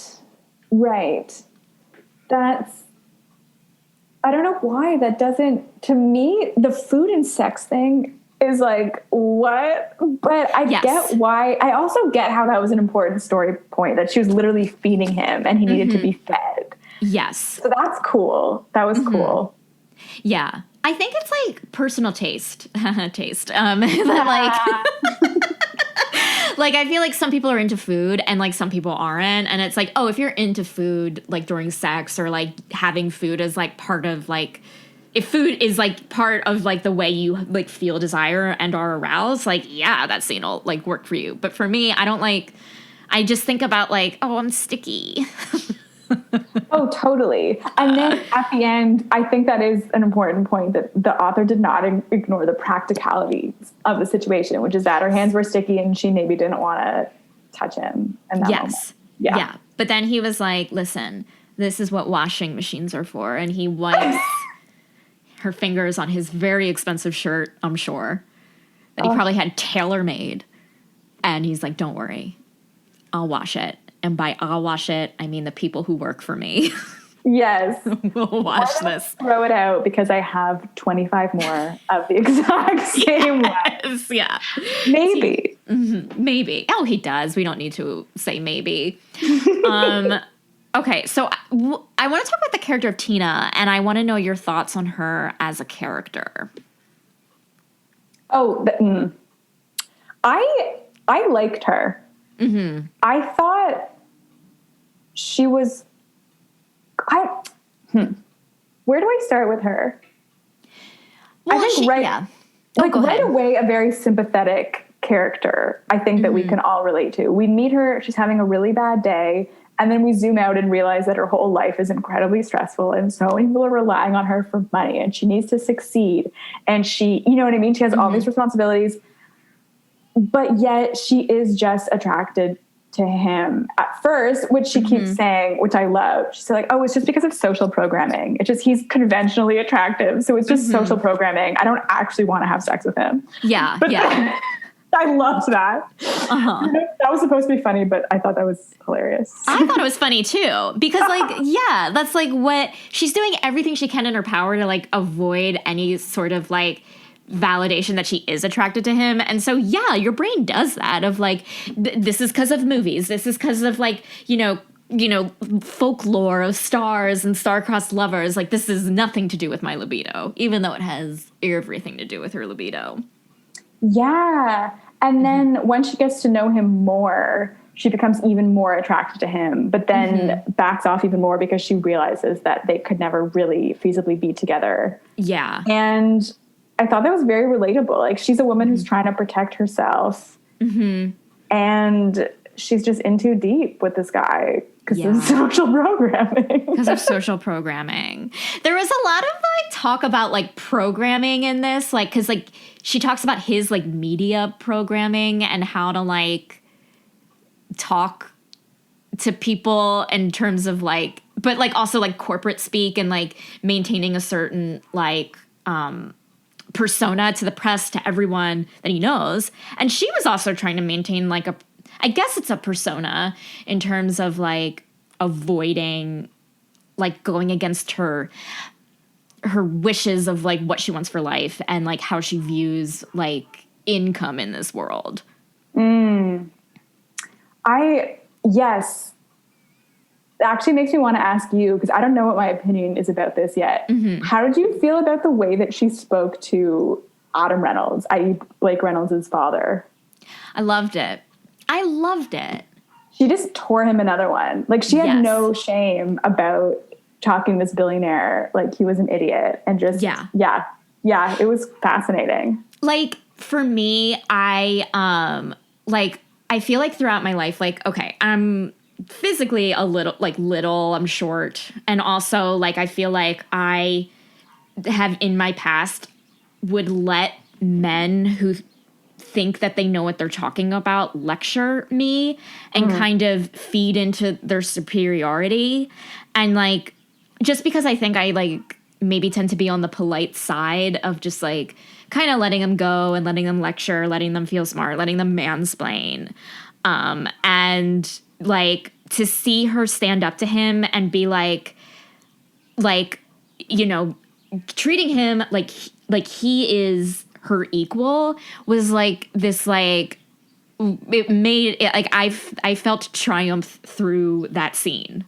[SPEAKER 5] I don't know why that doesn't, to me, the food and sex thing is like, what? But I get why. I also get how that was an important story point, that she was literally feeding him and he needed to be fed.
[SPEAKER 4] Yes.
[SPEAKER 5] So that's cool. That was cool.
[SPEAKER 4] Yeah. I think it's like personal taste. That like I feel like some people are into food and like some people aren't. And it's like, oh, if you're into food, like during sex or like having food as like part of like, if food is like part of like the way you like feel desire and are aroused, like, yeah, that scene will like work for you. But for me, I just think about like, oh, I'm sticky.
[SPEAKER 5] Oh, totally. And then at the end, I think that is an important point that the author did not ignore the practicalities of the situation, which is that her hands were sticky and she maybe didn't want to touch him in that moment. Yeah.
[SPEAKER 4] But then he was like, listen, this is what washing machines are for. And he wipes her fingers on his very expensive shirt, I'm sure, that he probably had tailor-made. And he's like, don't worry, I'll wash it. And by I'll wash it, I mean the people who work for me.
[SPEAKER 5] Yes.
[SPEAKER 4] We'll wash this.
[SPEAKER 5] Throw it out because I have 25 more of the exact same one.
[SPEAKER 4] Yeah.
[SPEAKER 5] Maybe.
[SPEAKER 4] Maybe. Oh, he does. We don't need to say maybe. Okay, so I want to talk about the character of Tina, and I want to know your thoughts on her as a character.
[SPEAKER 5] Oh, I liked her. Mm-hmm. I thought she was. Where do I start with her?
[SPEAKER 4] Well,
[SPEAKER 5] I think right away, a very sympathetic character. I think that we can all relate to. We meet her; she's having a really bad day, and then we zoom out and realize that her whole life is incredibly stressful, and so many people are relying on her for money, and she needs to succeed. And she, you know what I mean? She has all these responsibilities. But yet she is just attracted to him at first, which she keeps saying, which I love. She's like, oh, it's just because of social programming. It's just, he's conventionally attractive. So it's just social programming. I don't actually want to have sex with him.
[SPEAKER 4] Yeah.
[SPEAKER 5] But I loved that. That was supposed to be funny, but I thought that was hilarious.
[SPEAKER 4] I thought it was funny too, because like, yeah, that's like what she's doing, everything she can in her power to like avoid any sort of like validation that she is attracted to him. And so, yeah, your brain does that of like, this is because of movies. This is because of like, you know, folklore of stars and star-crossed lovers. Like, this is nothing to do with my libido, even though it has everything to do with her libido.
[SPEAKER 5] Yeah. And then when she gets to know him more, she becomes even more attracted to him, but then backs off even more because she realizes that they could never really feasibly be together.
[SPEAKER 4] Yeah.
[SPEAKER 5] And I thought that was very relatable. Like, she's a woman who's trying to protect herself. And she's just in too deep with this guy because of social programming.
[SPEAKER 4] Because of social programming. There was a lot of, like, talk about, like, programming in this. Like, because, like, she talks about his, like, media programming and how to, like, talk to people in terms of, like, but, like, also, like, corporate speak and, like, maintaining a certain, like, persona to the press, to everyone that he knows. And she was also trying to maintain like I guess it's a persona in terms of like avoiding like going against her wishes of like what she wants for life and like how she views like income in this world.
[SPEAKER 5] Yes. It actually makes me want to ask you, because I don't know what my opinion is about this yet. How did you feel about the way that she spoke to Adam Reynolds, i.e. Blake Reynolds' father?
[SPEAKER 4] I loved it.
[SPEAKER 5] She just tore him another one. Like, she had no shame about talking to this billionaire like he was an idiot. And just, it was fascinating.
[SPEAKER 4] Like, for me, I feel like throughout my life, like, okay, I'm physically a little, I'm short. And also, like, I feel like I have in my past would let men who think that they know what they're talking about lecture me and kind of feed into their superiority. And, like, just because I think I, like, maybe tend to be on the polite side of just, like, kind of letting them go and letting them lecture, letting them feel smart, letting them mansplain. And, like, to see her stand up to him and be like, you know, treating him like he is her equal was like this, like, it made it like I felt triumph through that scene.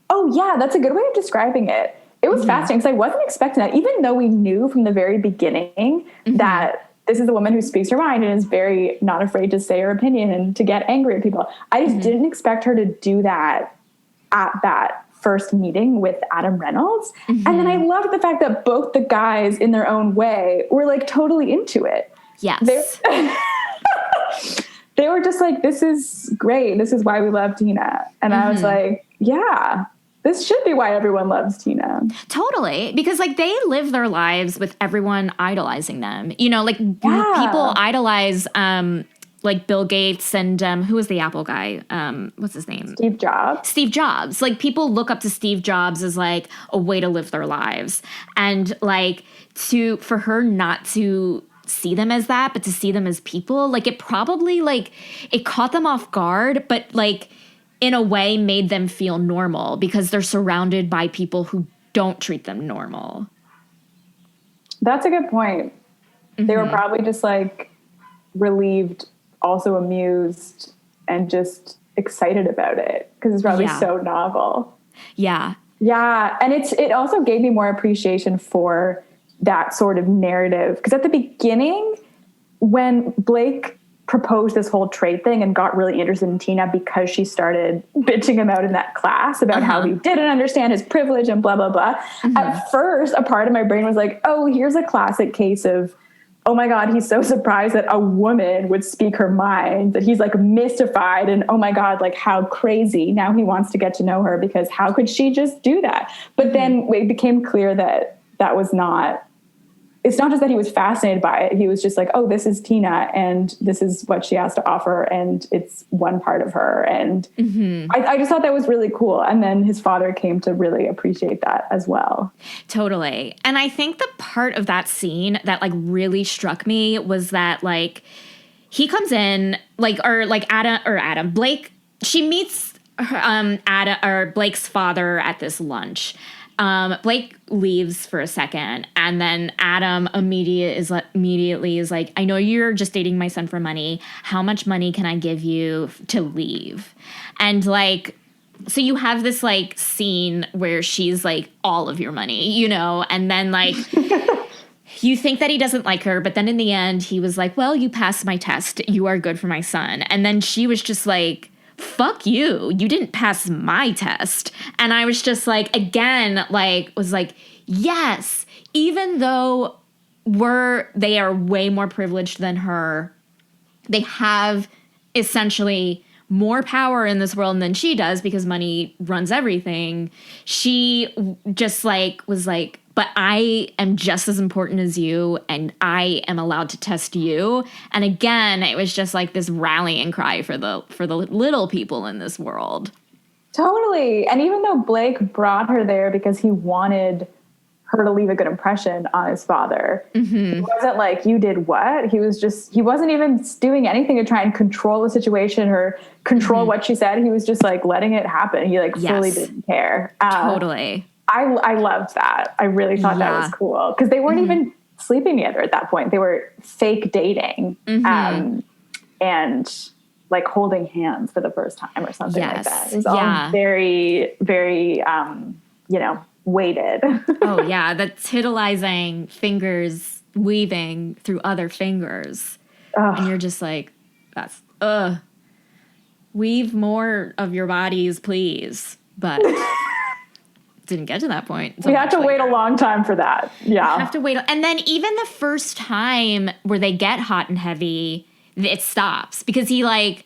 [SPEAKER 5] Oh, yeah, that's a good way of describing it. It was fascinating because I wasn't expecting that, even though we knew from the very beginning that this is a woman who speaks her mind and is very not afraid to say her opinion and to get angry at people. I just didn't expect her to do that at that first meeting with Adam Reynolds. And then I loved the fact that both the guys in their own way were like totally into it.
[SPEAKER 4] Yes.
[SPEAKER 5] They were just like, this is great. This is why we love Tina. And I was like, yeah, this should be why everyone loves Tina.
[SPEAKER 4] Totally. Because like they live their lives with everyone idolizing them. You know, like people idolize like Bill Gates and who was the Apple guy? What's his name?
[SPEAKER 5] Steve Jobs.
[SPEAKER 4] Steve Jobs. Like people look up to Steve Jobs as like a way to live their lives. And like for her not to see them as that, but to see them as people, like it probably like it caught them off guard, but like in a way made them feel normal because they're surrounded by people who don't treat them normal.
[SPEAKER 5] That's a good point. They were probably just like relieved, also amused, and just excited about it because it's probably so novel.
[SPEAKER 4] Yeah.
[SPEAKER 5] Yeah. And it also gave me more appreciation for that sort of narrative. Because at the beginning, when Blake proposed this whole trade thing and got really interested in Tina because she started bitching him out in that class about how he didn't understand his privilege and blah, blah, blah. At first, a part of my brain was like, oh, here's a classic case of, oh my God, he's so surprised that a woman would speak her mind, that he's like mystified and, oh my God, like how crazy. Now he wants to get to know her because how could she just do that? But then it became clear that that was not, it's not just that he was fascinated by it. He was just like, oh, this is Tina and this is what she has to offer. And it's one part of her. And I just thought that was really cool. And then his father came to really appreciate that as well.
[SPEAKER 4] Totally. And I think the part of that scene that like really struck me was that like he comes in like, or like Adam, Blake, she meets Adam or Blake's father at this lunch. Blake leaves for a second, and then Adam immediately is like, I know you're just dating my son for money. How much money can I give you to leave? And like, so you have this like scene where she's like, all of your money, you know, and then like, you think that he doesn't like her, but then in the end, he was like, well, you passed my test. You are good for my son. And then she was just like, fuck you, you didn't pass my test. And I was just like, again, like, was like, yes, even though they are way more privileged than her, they have essentially more power in this world than she does because money runs everything. She just like was like, but I am just as important as you, and I am allowed to test you. And again, it was just like this rallying cry for the little people in this world.
[SPEAKER 5] Totally. And even though Blake brought her there because he wanted her to leave a good impression on his father, it wasn't like, you did what? He wasn't even doing anything to try and control the situation or control what she said. He was just like letting it happen. He like fully didn't care.
[SPEAKER 4] Totally.
[SPEAKER 5] I loved that. I really thought that was cool because they weren't even sleeping together at that point. They were fake dating and like holding hands for the first time or something like that. It was all very, very, weighted.
[SPEAKER 4] Oh yeah. The titillizing fingers weaving through other fingers. And you're just like, that's, weave more of your bodies, please. But didn't get to that point.
[SPEAKER 5] We had to wait a long time for that. Yeah.
[SPEAKER 4] We have to wait. And then even the first time where they get hot and heavy, it stops because he like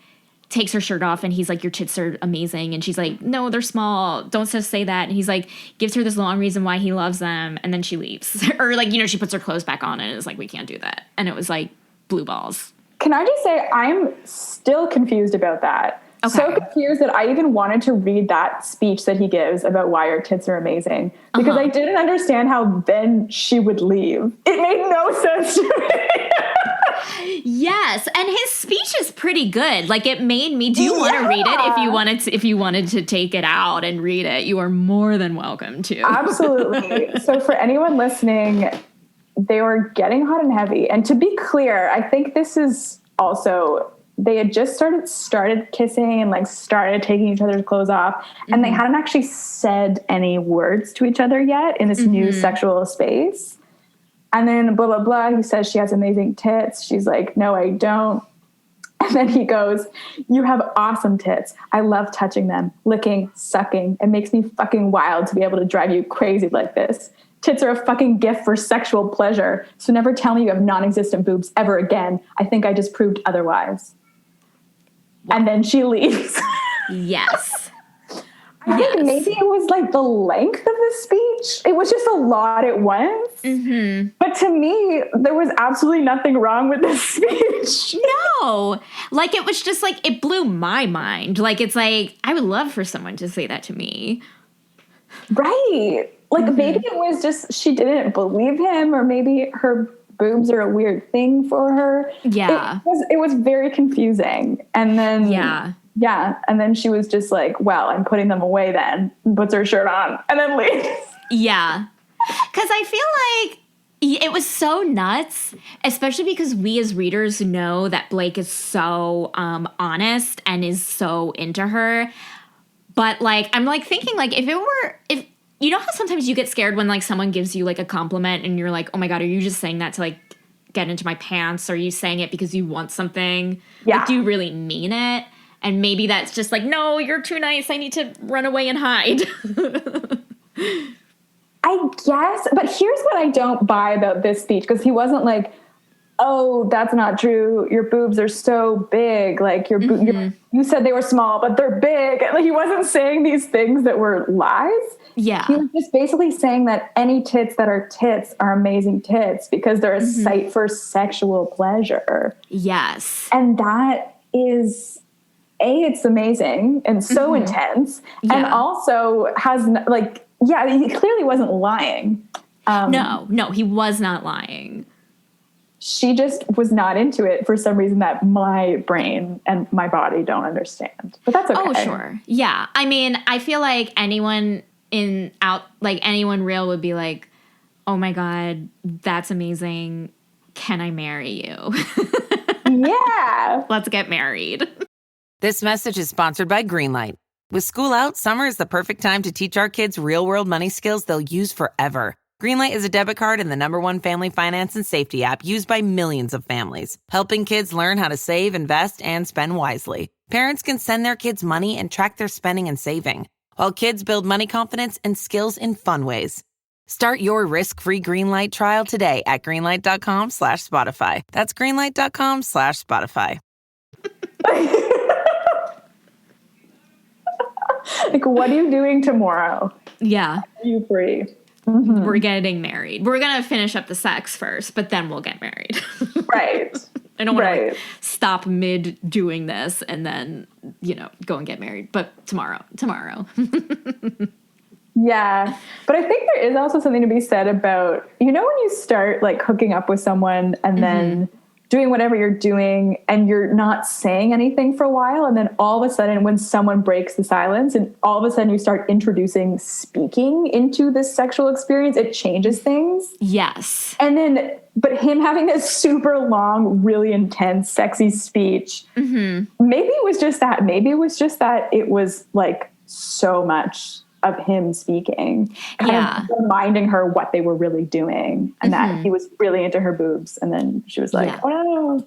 [SPEAKER 4] takes her shirt off and he's like, your tits are amazing. And she's like, no, they're small. Don't just say that. And he's like, gives her this long reason why he loves them. And then she leaves. Or like, she puts her clothes back on and is like, we can't do that. And it was like blue balls.
[SPEAKER 5] Can I just say, I'm still confused about that. Okay. So confused that I even wanted to read that speech that he gives about why her tits are amazing because I didn't understand how then she would leave. It made no sense to me.
[SPEAKER 4] Yes, and his speech is pretty good. Like it made me. Do you want to read it? If you wanted to take it out and read it, you are more than welcome to.
[SPEAKER 5] Absolutely. So for anyone listening, they were getting hot and heavy. And to be clear, I think this is also they had just started kissing and like started taking each other's clothes off, and they hadn't actually said any words to each other yet in this new sexual space. And then blah, blah, blah. He says she has amazing tits. She's like, no, I don't. And then he goes, you have awesome tits. I love touching them, licking, sucking. It makes me fucking wild to be able to drive you crazy like this. Tits are a fucking gift for sexual pleasure. So never tell me you have non-existent boobs ever again. I think I just proved otherwise. Wow. And then she leaves.
[SPEAKER 4] Yes.
[SPEAKER 5] I think maybe it was like the length of the speech. It was just a lot at once. Mm-hmm. But to me, there was absolutely nothing wrong with this speech.
[SPEAKER 4] No. Like, it was just like, it blew my mind. Like, it's like, I would love for someone to say that to me.
[SPEAKER 5] Right. Like, maybe it was just she didn't believe him, or maybe her boobs are a weird thing for her.
[SPEAKER 4] Yeah.
[SPEAKER 5] It was very confusing. And then... Yeah. And then she was just like, well, I'm putting them away then. Puts her shirt on and then leaves.
[SPEAKER 4] Yeah. Because I feel like it was so nuts, especially because we as readers know that Blake is so honest and is so into her. But like, I'm like thinking like if you know how sometimes you get scared when like someone gives you like a compliment and you're like, oh my God, are you just saying that to like get into my pants? Or are you saying it because you want something?
[SPEAKER 5] Yeah.
[SPEAKER 4] Like, do you really mean it? And maybe that's just like, no, you're too nice. I need to run away and hide.
[SPEAKER 5] I guess. But here's what I don't buy about this speech. Because he wasn't like, oh, that's not true. Your boobs are so big. Like, you said they were small, but they're big. Like, he wasn't saying these things that were lies.
[SPEAKER 4] Yeah.
[SPEAKER 5] He was just basically saying that any tits that are tits are amazing tits because they're a site for sexual pleasure.
[SPEAKER 4] Yes.
[SPEAKER 5] And that is... it's amazing and so intense, and also has like, he clearly wasn't lying.
[SPEAKER 4] No, he was not lying.
[SPEAKER 5] She just was not into it for some reason that my brain and my body don't understand. But that's okay.
[SPEAKER 4] Oh, sure. Yeah. I mean, I feel like anyone real would be like, oh my God, that's amazing. Can I marry you?
[SPEAKER 5] Yeah.
[SPEAKER 4] Let's get married.
[SPEAKER 6] This message is sponsored by Greenlight. With school out, summer is the perfect time to teach our kids real-world money skills they'll use forever. Greenlight is a debit card and the #1 family finance and safety app used by millions of families, helping kids learn how to save, invest, and spend wisely. Parents can send their kids money and track their spending and saving, while kids build money confidence and skills in fun ways. Start your risk-free Greenlight trial today at greenlight.com/Spotify. That's greenlight.com/Spotify.
[SPEAKER 5] Like, what are you doing tomorrow?
[SPEAKER 4] Yeah.
[SPEAKER 5] Are you free?
[SPEAKER 4] We're getting married. We're going to finish up the sex first, but then we'll get married.
[SPEAKER 5] Right.
[SPEAKER 4] I don't want to like, stop mid doing this and then, go and get married. But tomorrow.
[SPEAKER 5] Yeah. But I think there is also something to be said about, when you start like hooking up with someone and then doing whatever you're doing and you're not saying anything for a while. And then all of a sudden when someone breaks the silence and all of a sudden you start introducing speaking into this sexual experience, it changes things.
[SPEAKER 4] Yes.
[SPEAKER 5] And then, but him having this super long, really intense, sexy speech, maybe it was just that. Maybe it was just that it was like so much of him speaking, kind of reminding her what they were really doing and that he was really into her boobs. And then she was like, oh no.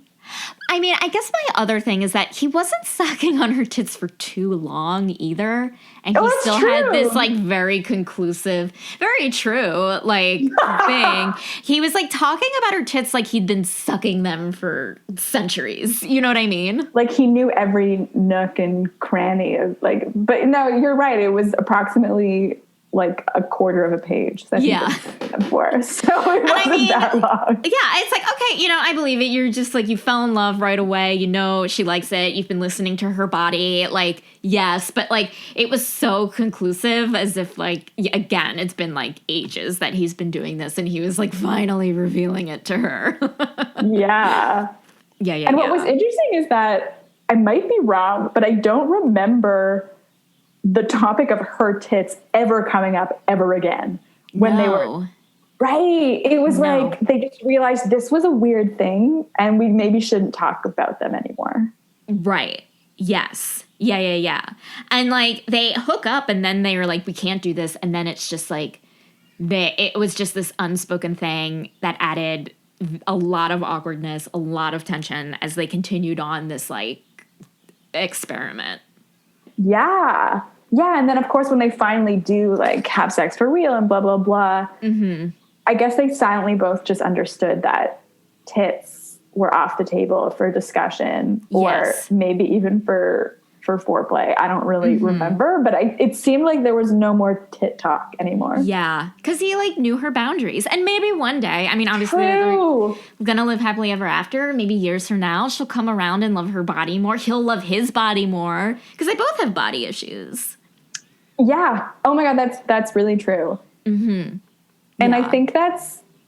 [SPEAKER 4] I mean, I guess my other thing is that he wasn't sucking on her tits for too long either. And he still had this like very conclusive, very true like thing. He was like talking about her tits like he'd been sucking them for centuries. You know what I mean?
[SPEAKER 5] Like he knew every nook and cranny of like, but no, you're right. It was approximately like a quarter of a page that he was them for. So it wasn't that long.
[SPEAKER 4] Yeah, it's like, okay, I believe it. You're just like, you fell in love right away. She likes it. You've been listening to her body. Like, yes. But like, it was so conclusive as if like, again, it's been like ages that he's been doing this. And he was like finally revealing it to her.
[SPEAKER 5] Yeah. And what was interesting is that I might be wrong, but I don't remember the topic of her tits ever coming up ever again when they were right. It was like they just realized this was a weird thing and we maybe shouldn't talk about them anymore.
[SPEAKER 4] Right. Yes. Yeah. And like they hook up and then they were like, we can't do this. And then it's just like, it was just this unspoken thing that added a lot of awkwardness, a lot of tension as they continued on this like experiment.
[SPEAKER 5] Yeah. Yeah. And then of course, when they finally do like have sex for real and blah, blah, blah, I guess they silently both just understood that tits were off the table for discussion or maybe even for foreplay. I don't really remember, but it seemed like there was no more tit talk anymore.
[SPEAKER 4] Yeah, because he like knew her boundaries. And maybe one day, I mean, obviously they're gonna live happily ever after. Maybe years from now, she'll come around and love her body more. He'll love his body more because they both have body issues.
[SPEAKER 5] Yeah. Oh my God, that's really true. And I think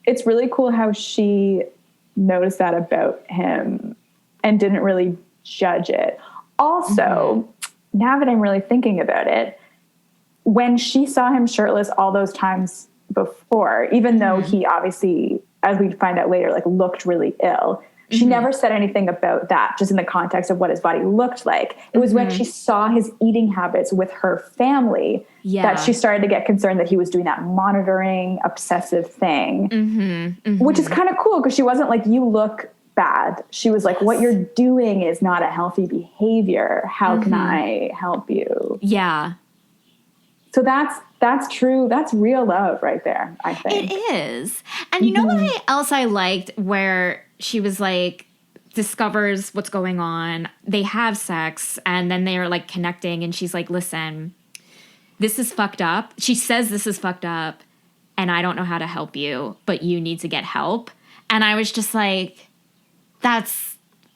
[SPEAKER 5] it's really cool how she noticed that about him and didn't really judge it. Also, now that I'm really thinking about it, when she saw him shirtless all those times before, even though he obviously, as we find out later, like looked really ill, she never said anything about that, just in the context of what his body looked like. It was when she saw his eating habits with her family that she started to get concerned that he was doing that monitoring, obsessive thing, which is kind of cool because she wasn't like, you look bad. She was like, what you're doing is not a healthy behavior. How can I help you?
[SPEAKER 4] Yeah.
[SPEAKER 5] So that's true. That's real love right there, I think.
[SPEAKER 4] It is. And you know what else I liked, where she was like, discovers what's going on. They have sex and then they are like connecting and she's like, listen, this is fucked up. She says this is fucked up and I don't know how to help you, but you need to get help. And I was just like,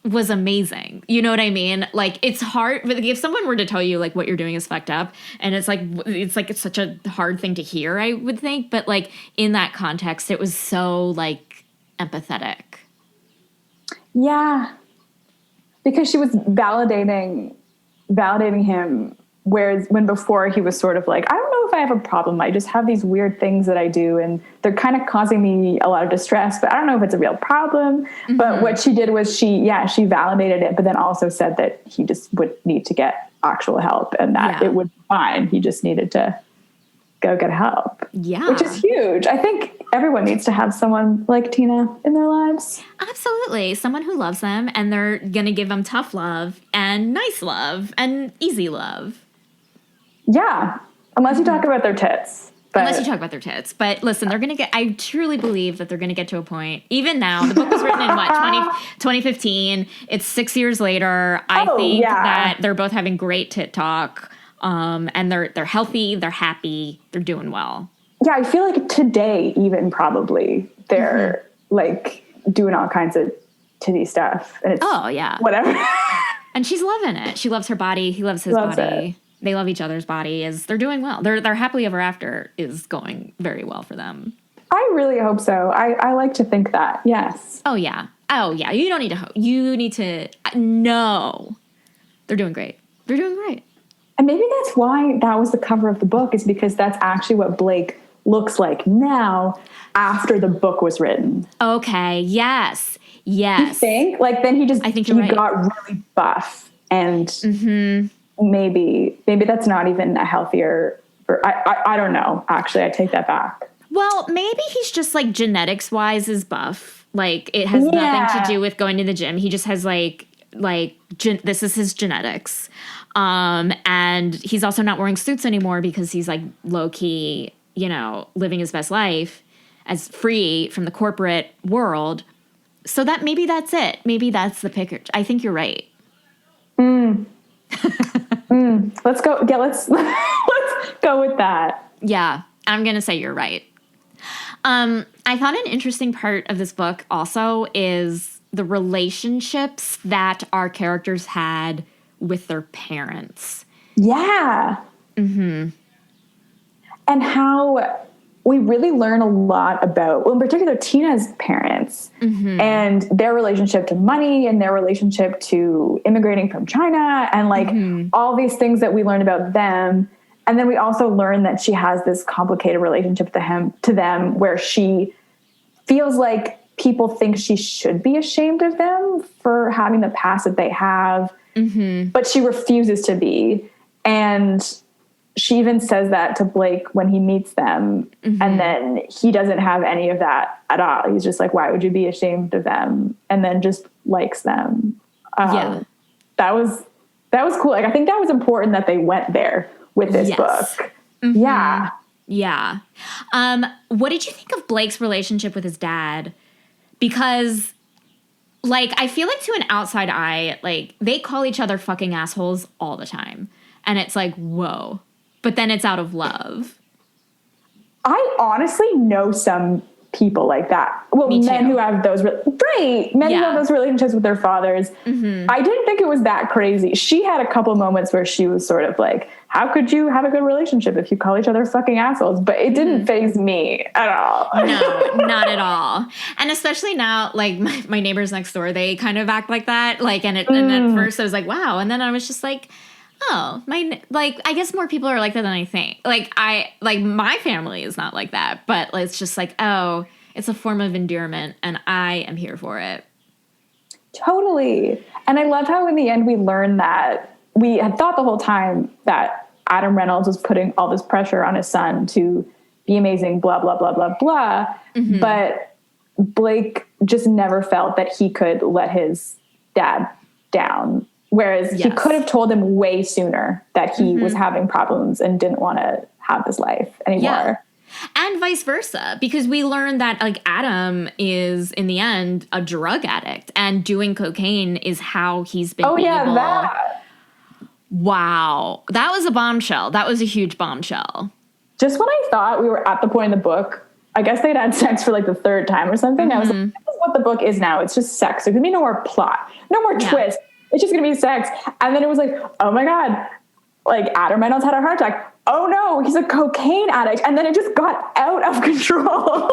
[SPEAKER 4] was amazing. You know what I mean? Like, it's hard. If someone were to tell you, like, what you're doing is fucked up, and it's such a hard thing to hear, I would think. But, like, in that context, it was so, like, empathetic.
[SPEAKER 5] Yeah. Because she was validating him, whereas when before he was sort of like, I don't know if I have a problem. I just have these weird things that I do, and they're kind of causing me a lot of distress, but I don't know if it's a real problem. But what she did was she validated it, but then also said that he just would need to get actual help and that it would be fine. He just needed to go get help. Yeah. Which is huge. I think everyone needs to have someone like Tina in their lives.
[SPEAKER 4] Absolutely. Someone who loves them and they're going to give them tough love and nice love and easy love.
[SPEAKER 5] Yeah. Unless you talk about their tits.
[SPEAKER 4] Unless you talk about their tits. But listen, they're going to I truly believe that they're going to get to a point. Even now, the book was written in 2015. It's 6 years later. I think that they're both having great tit talk. And they're healthy, they're happy, they're doing well.
[SPEAKER 5] Yeah, I feel like today even probably they're like doing all kinds of titty stuff. And it's whatever.
[SPEAKER 4] And she's loving it. She loves her body. He loves his body. They love each other's body. They're doing well. Their happily ever after is going very well for them.
[SPEAKER 5] I really hope so. I like to think that. Yes.
[SPEAKER 4] Oh yeah. You don't need to hope. You need to know. They're doing great. They're doing great.
[SPEAKER 5] And maybe that's why that was the cover of the book, is because that's actually what Blake looks like now after the book was written.
[SPEAKER 4] Okay. Yes. You
[SPEAKER 5] think? Like then he got really buff and maybe that's not even a healthier, I don't know. Actually, I take that back.
[SPEAKER 4] Well, maybe he's just like genetics wise is buff. Like it has nothing to do with going to the gym. He just has this is his genetics. And he's also not wearing suits anymore because he's like low key, living his best life as free from the corporate world. So that maybe that's it. Maybe that's the picture. I think you're right.
[SPEAKER 5] Let's go. Yeah, let's go with that.
[SPEAKER 4] Yeah, I'm going to say you're right. I thought an interesting part of this book also is the relationships that our characters had with their parents.
[SPEAKER 5] Yeah. And how we really learn a lot about, well, in particular, Tina's parents and their relationship to money and their relationship to immigrating from China and like all these things that we learn about them. And then we also learn that she has this complicated relationship to them where she feels like people think she should be ashamed of them for having the past that they have, but she refuses to be. And she even says that to Blake when he meets them. And then he doesn't have any of that at all. He's just like, why would you be ashamed of them? And then just likes them. That was cool. Like, I think that was important that they went there with this book. Yeah.
[SPEAKER 4] Yeah. What did you think of Blake's relationship with his dad? Because, like, I feel like to an outside eye, like, they call each other fucking assholes all the time. And it's like, whoa. But then it's out of love.
[SPEAKER 5] I honestly know some people like that. Well, men who have those, men who have those relationships with their fathers. I didn't think it was that crazy. She had a couple moments where she was sort of like, how could you have a good relationship if you call each other fucking assholes? But it didn't faze me at all.
[SPEAKER 4] No, not at all. And especially now, like, my neighbors next door, they kind of act like that. Like, and at first I was like, wow. And then I was just like, oh, I guess more people are like that than I think. Like, my family is not like that, but it's just like, oh, it's a form of endearment, and I am here for it.
[SPEAKER 5] Totally. And I love how in the end we learned that we had thought the whole time that Adam Reynolds was putting all this pressure on his son to be amazing, blah, blah, blah, blah, blah. But Blake just never felt that he could let his dad down. Whereas he could have told him way sooner that he was having problems and didn't want to have this life anymore. Yeah.
[SPEAKER 4] And vice versa, because we learned that, like, Adam is, in the end, a drug addict, and doing cocaine is how he's been able.
[SPEAKER 5] That.
[SPEAKER 4] Wow. That was a bombshell. That was a huge bombshell.
[SPEAKER 5] Just when I thought we were at the point in the book, I guess they'd had sex for, like, the third time or something. I was like, this is what the book is now. It's just sex. There's going to be no more plot, no more twist. It's just going to be sex. And then it was like, oh my God, like, Adam Reynolds had a heart attack. Oh no, he's a cocaine addict. And then it just got out of control.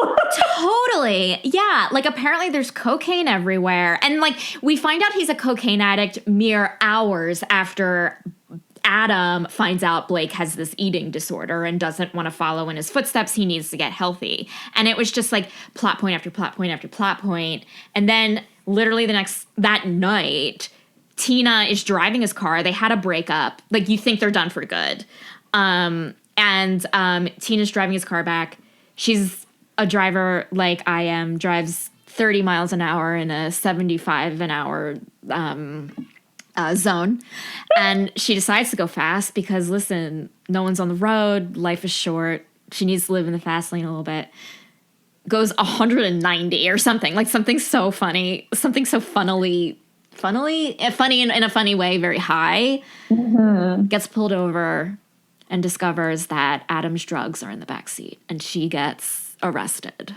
[SPEAKER 4] Totally. Yeah. Like, apparently there's cocaine everywhere. And, like, we find out he's a cocaine addict mere hours after Adam finds out Blake has this eating disorder and doesn't want to follow in his footsteps. He needs to get healthy. And it was just like plot point after plot point after plot point. And then literally that night, Tina is driving his car. They had a breakup. Like, you think they're done for good. And Tina's driving his car back. She's a driver like I am, drives 30 miles an hour in a 75 an hour zone. And she decides to go fast because, listen, no one's on the road. Life is short. She needs to live in the fast lane a little bit. Goes 190 or something. Like, something so funny. Something so funny in a funny way, very high, gets pulled over and discovers that Adam's drugs are in the backseat, and she gets arrested.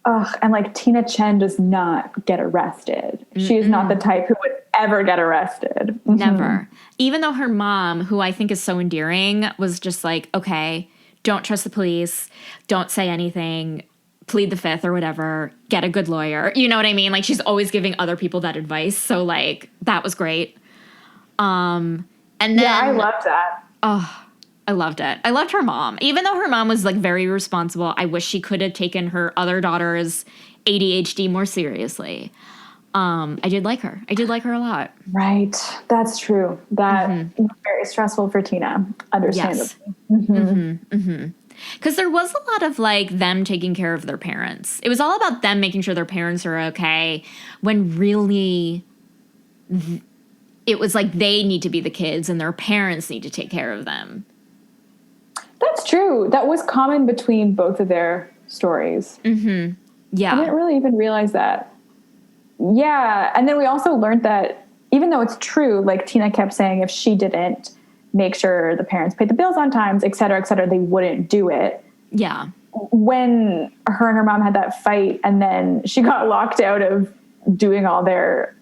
[SPEAKER 5] Ugh, and, like, Tina Chen does not get arrested. She is not the type who would ever get arrested.
[SPEAKER 4] Never. Even though her mom, who I think is so endearing, was just like, okay, don't trust the police, don't say anything, plead the fifth or whatever, get a good lawyer. You know what I mean? Like, she's always giving other people that advice. So, like, that was great. And then,
[SPEAKER 5] yeah, I loved that.
[SPEAKER 4] Oh, I loved it. I loved her mom. Even though her mom was, like, very responsible, I wish she could have taken her other daughter's ADHD more seriously. I did like her. I did like her a lot.
[SPEAKER 5] Right. That's true. That was very stressful for Tina, understandably.
[SPEAKER 4] Yes. Because there was a lot of, like, them taking care of their parents. It was all about them making sure their parents are okay, when really it was like they need to be the kids and their parents need to take care of them.
[SPEAKER 5] That's true. That was common between both of their stories. Yeah. I didn't really even realize that. Yeah. And then we also learned that even though it's true, like, Tina kept saying if she didn't make sure the parents paid the bills on time, et cetera, they wouldn't do it.
[SPEAKER 4] Yeah.
[SPEAKER 5] When her and her mom had that fight and then she got locked out of doing all their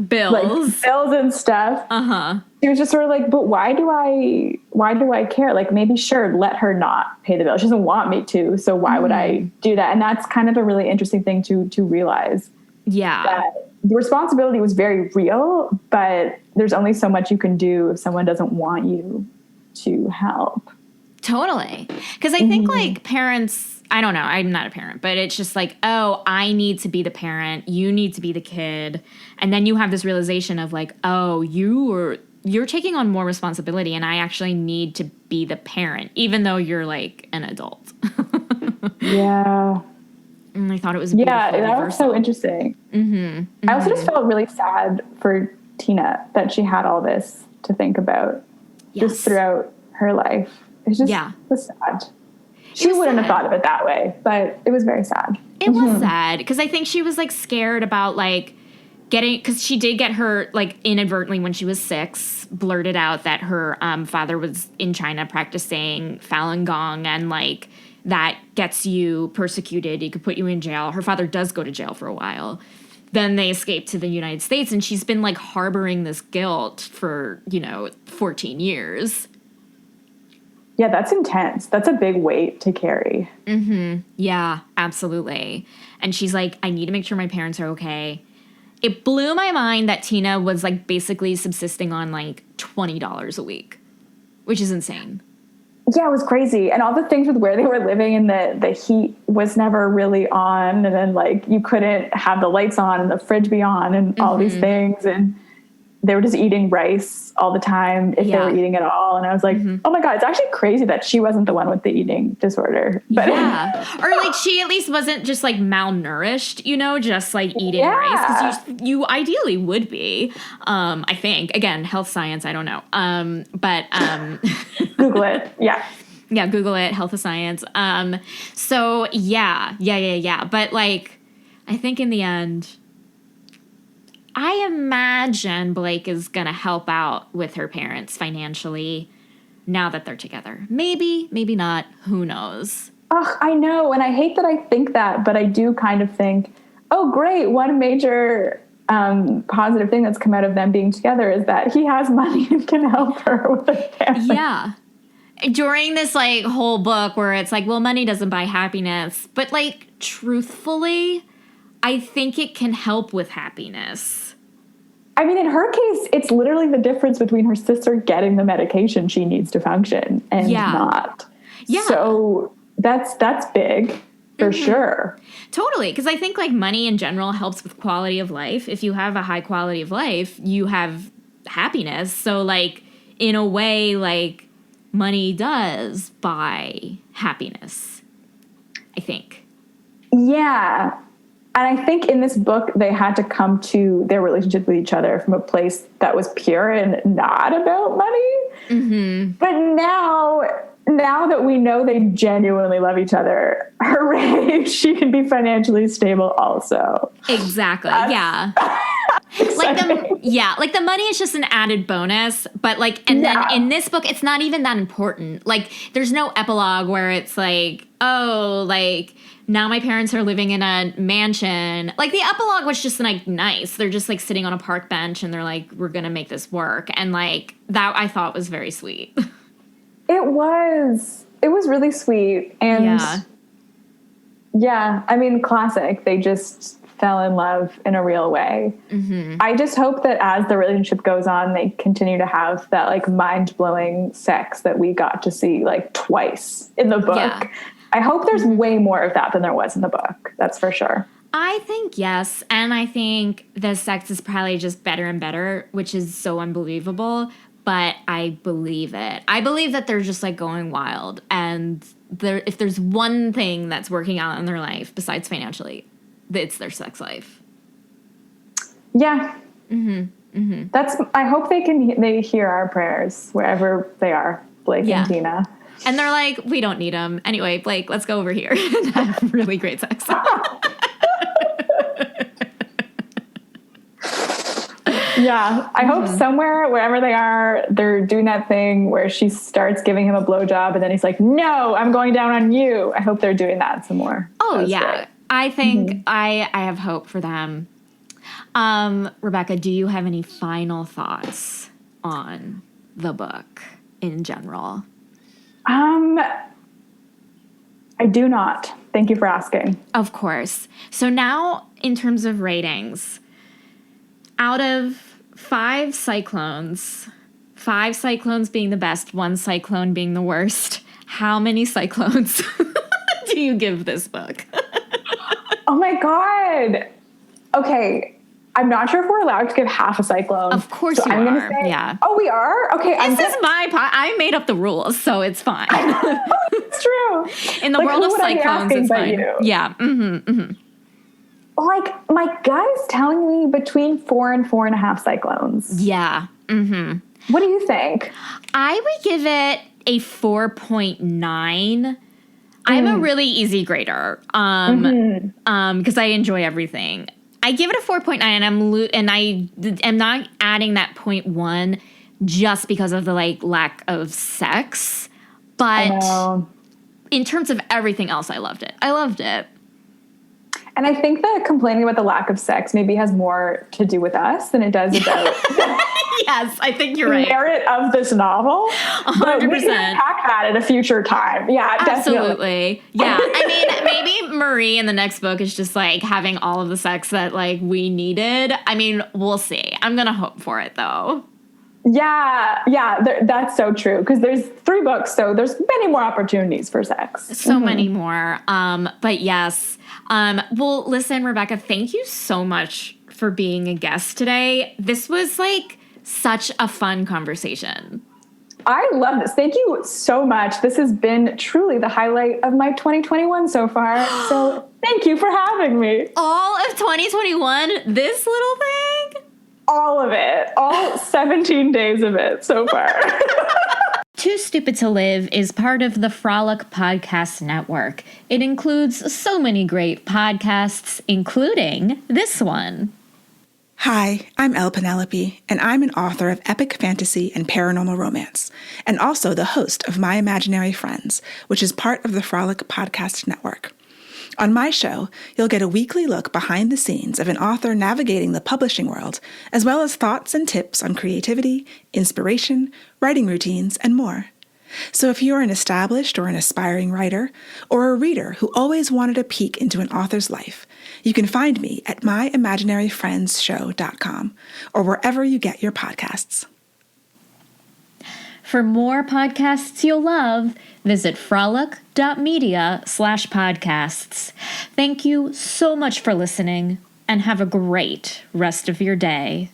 [SPEAKER 4] bills,
[SPEAKER 5] like, bills and stuff. She was just sort of like, but why do I care? Like, maybe sure, let her not pay the bill. She doesn't want me to, so why would I do that? And that's kind of a really interesting thing to realize.
[SPEAKER 4] Yeah.
[SPEAKER 5] That the responsibility was very real, but there's only so much you can do if someone doesn't want you to help.
[SPEAKER 4] Totally. Because I think, like, parents, I don't know, I'm not a parent, but it's just like, oh, I need to be the parent, you need to be the kid. And then you have this realization of like, oh, you're taking on more responsibility and I actually need to be the parent, even though you're like an adult.
[SPEAKER 5] Yeah.
[SPEAKER 4] And I thought it was beautiful.
[SPEAKER 5] Yeah, that was so interesting. I also just felt really sad for Tina that she had all this to think about just throughout her life. It's just it was sad. She wouldn't have thought of it that way, but it was very sad.
[SPEAKER 4] It was sad because I think she was like scared about like because she did get her like inadvertently when she was 6 blurted out that her father was in China practicing Falun Gong and like that gets you persecuted. He could put you in jail. Her father does go to jail for a while. Then they escape to the United States, and she's been like harboring this guilt for, 14 years.
[SPEAKER 5] Yeah, that's intense. That's a big weight to carry.
[SPEAKER 4] Yeah, absolutely. And she's like, I need to make sure my parents are okay. It blew my mind that Tina was like basically subsisting on like $20 a week, which is insane.
[SPEAKER 5] Yeah, it was crazy. And all the things with where they were living and the heat was never really on. And then like you couldn't have the lights on and the fridge be on and all these things. And they were just eating rice all the time if they were eating at all. And I was like, oh my God, it's actually crazy that she wasn't the one with the eating disorder. But
[SPEAKER 4] or like she at least wasn't just like malnourished, just like eating rice. Because you ideally would be, I think. Again, health science, I don't know. But
[SPEAKER 5] Google it. Yeah.
[SPEAKER 4] Yeah, Google it, health of science. So yeah. But like, I think in the end, I imagine Blake is going to help out with her parents financially now that they're together. Maybe, maybe not. Who knows?
[SPEAKER 5] Oh, I know. And I hate that I think that, but I do kind of think, oh, great. One major positive thing that's come out of them being together is that he has money and can help her with her parents.
[SPEAKER 4] Yeah. During this like whole book where it's like, well, money doesn't buy happiness. But like, truthfully, I think it can help with happiness.
[SPEAKER 5] I mean, in her case, it's literally the difference between her sister getting the medication she needs to function and not. Yeah. So that's big for sure.
[SPEAKER 4] Totally. Because I think like money in general helps with quality of life. If you have a high quality of life, you have happiness. So like in a way, like money does buy happiness, I think.
[SPEAKER 5] Yeah. And I think in this book, they had to come to their relationship with each other from a place that was pure and not about money. But now that we know they genuinely love each other, hooray, she can be financially stable also.
[SPEAKER 4] Exactly. Yeah. Like the money is just an added bonus, but like, and then in this book, it's not even that important. Like, there's no epilogue where it's like, oh, like, now my parents are living in a mansion. Like, the epilogue was just, like, nice. They're just, like, sitting on a park bench, and they're like, we're going to make this work. And, like, that I thought was very sweet.
[SPEAKER 5] It was really sweet. And, yeah, I mean, classic. They just fell in love in a real way. I just hope that as the relationship goes on, they continue to have that, like, mind-blowing sex that we got to see, like, twice in the book. Yeah. I hope there's way more of that than there was in the book. That's for sure.
[SPEAKER 4] I think yes. And I think the sex is probably just better and better, which is so unbelievable. But I believe it. I believe that they're just like going wild. And if there's one thing that's working out in their life besides financially, it's their sex life.
[SPEAKER 5] Yeah. I hope they hear our prayers wherever they are, Blake and Tina.
[SPEAKER 4] And they're like, we don't need them. Anyway, Blake, let's go over here and have really great sex.
[SPEAKER 5] Yeah. I hope somewhere, wherever they are, they're doing that thing where she starts giving him a blowjob and then he's like, no, I'm going down on you. I hope they're doing that some more.
[SPEAKER 4] Oh, yeah. Great. I think I have hope for them. Rebecca, do you have any final thoughts on the book in general?
[SPEAKER 5] I do not. Thank you for asking.
[SPEAKER 4] Of course. So now, in terms of ratings, out of 5 cyclones being the best, 1 cyclone being the worst, how many cyclones do do you give this book?
[SPEAKER 5] Oh my God. Okay. I'm not sure if we're allowed to give half a cyclone.
[SPEAKER 4] Of course
[SPEAKER 5] so
[SPEAKER 4] you
[SPEAKER 5] I'm
[SPEAKER 4] are.
[SPEAKER 5] Gonna say,
[SPEAKER 4] yeah.
[SPEAKER 5] Oh, we are? Okay.
[SPEAKER 4] This is my I made up the rules, so it's fine.
[SPEAKER 5] It's true.
[SPEAKER 4] In the world of cyclones, it's fine.
[SPEAKER 5] You?
[SPEAKER 4] Yeah.
[SPEAKER 5] Like, my gut's telling me between 4 and 4.5 cyclones.
[SPEAKER 4] Yeah.
[SPEAKER 5] What do you think?
[SPEAKER 4] I would give it a 4.9. I'm a really easy grader because I enjoy everything. I give it a 4.9, and I am not adding that 0.1 just because of the lack of sex. But in terms of everything else, I loved it.
[SPEAKER 5] And I think that complaining about the lack of sex maybe has more to do with us than it does about
[SPEAKER 4] yes, I think you're right.
[SPEAKER 5] The merit of this novel.
[SPEAKER 4] 100%.
[SPEAKER 5] But we can unpack that at a future time. Yeah,
[SPEAKER 4] absolutely. Definitely. Yeah, I mean, maybe Marie in the next book is just having all of the sex that we needed. I mean, we'll see. I'm gonna hope for it though.
[SPEAKER 5] Yeah, that's so true. Because there's 3 books, so there's many more opportunities for sex.
[SPEAKER 4] So many more. But yes. Well, listen, Rebecca, thank you so much for being a guest today. This was such a fun conversation.
[SPEAKER 5] I love this. Thank you so much. This has been truly the highlight of my 2021 so far. So thank you for having me.
[SPEAKER 4] All of 2021, this little thing?
[SPEAKER 5] All of it. All 17 days of it so far.
[SPEAKER 4] Too Stupid to Live is part of the Frolic Podcast Network. It includes so many great podcasts, including this one.
[SPEAKER 7] Hi, I'm Elle Penelope, and I'm an author of epic fantasy and paranormal romance, and also the host of My Imaginary Friends, which is part of the Frolic Podcast Network. On my show, you'll get a weekly look behind the scenes of an author navigating the publishing world, as well as thoughts and tips on creativity, inspiration, writing routines, and more. So if you're an established or an aspiring writer, or a reader who always wanted a peek into an author's life, you can find me at myimaginaryfriendsshow.com or wherever you get your podcasts.
[SPEAKER 4] For more podcasts you'll love, visit frolic.media/podcasts. Thank you so much for listening, and have a great rest of your day.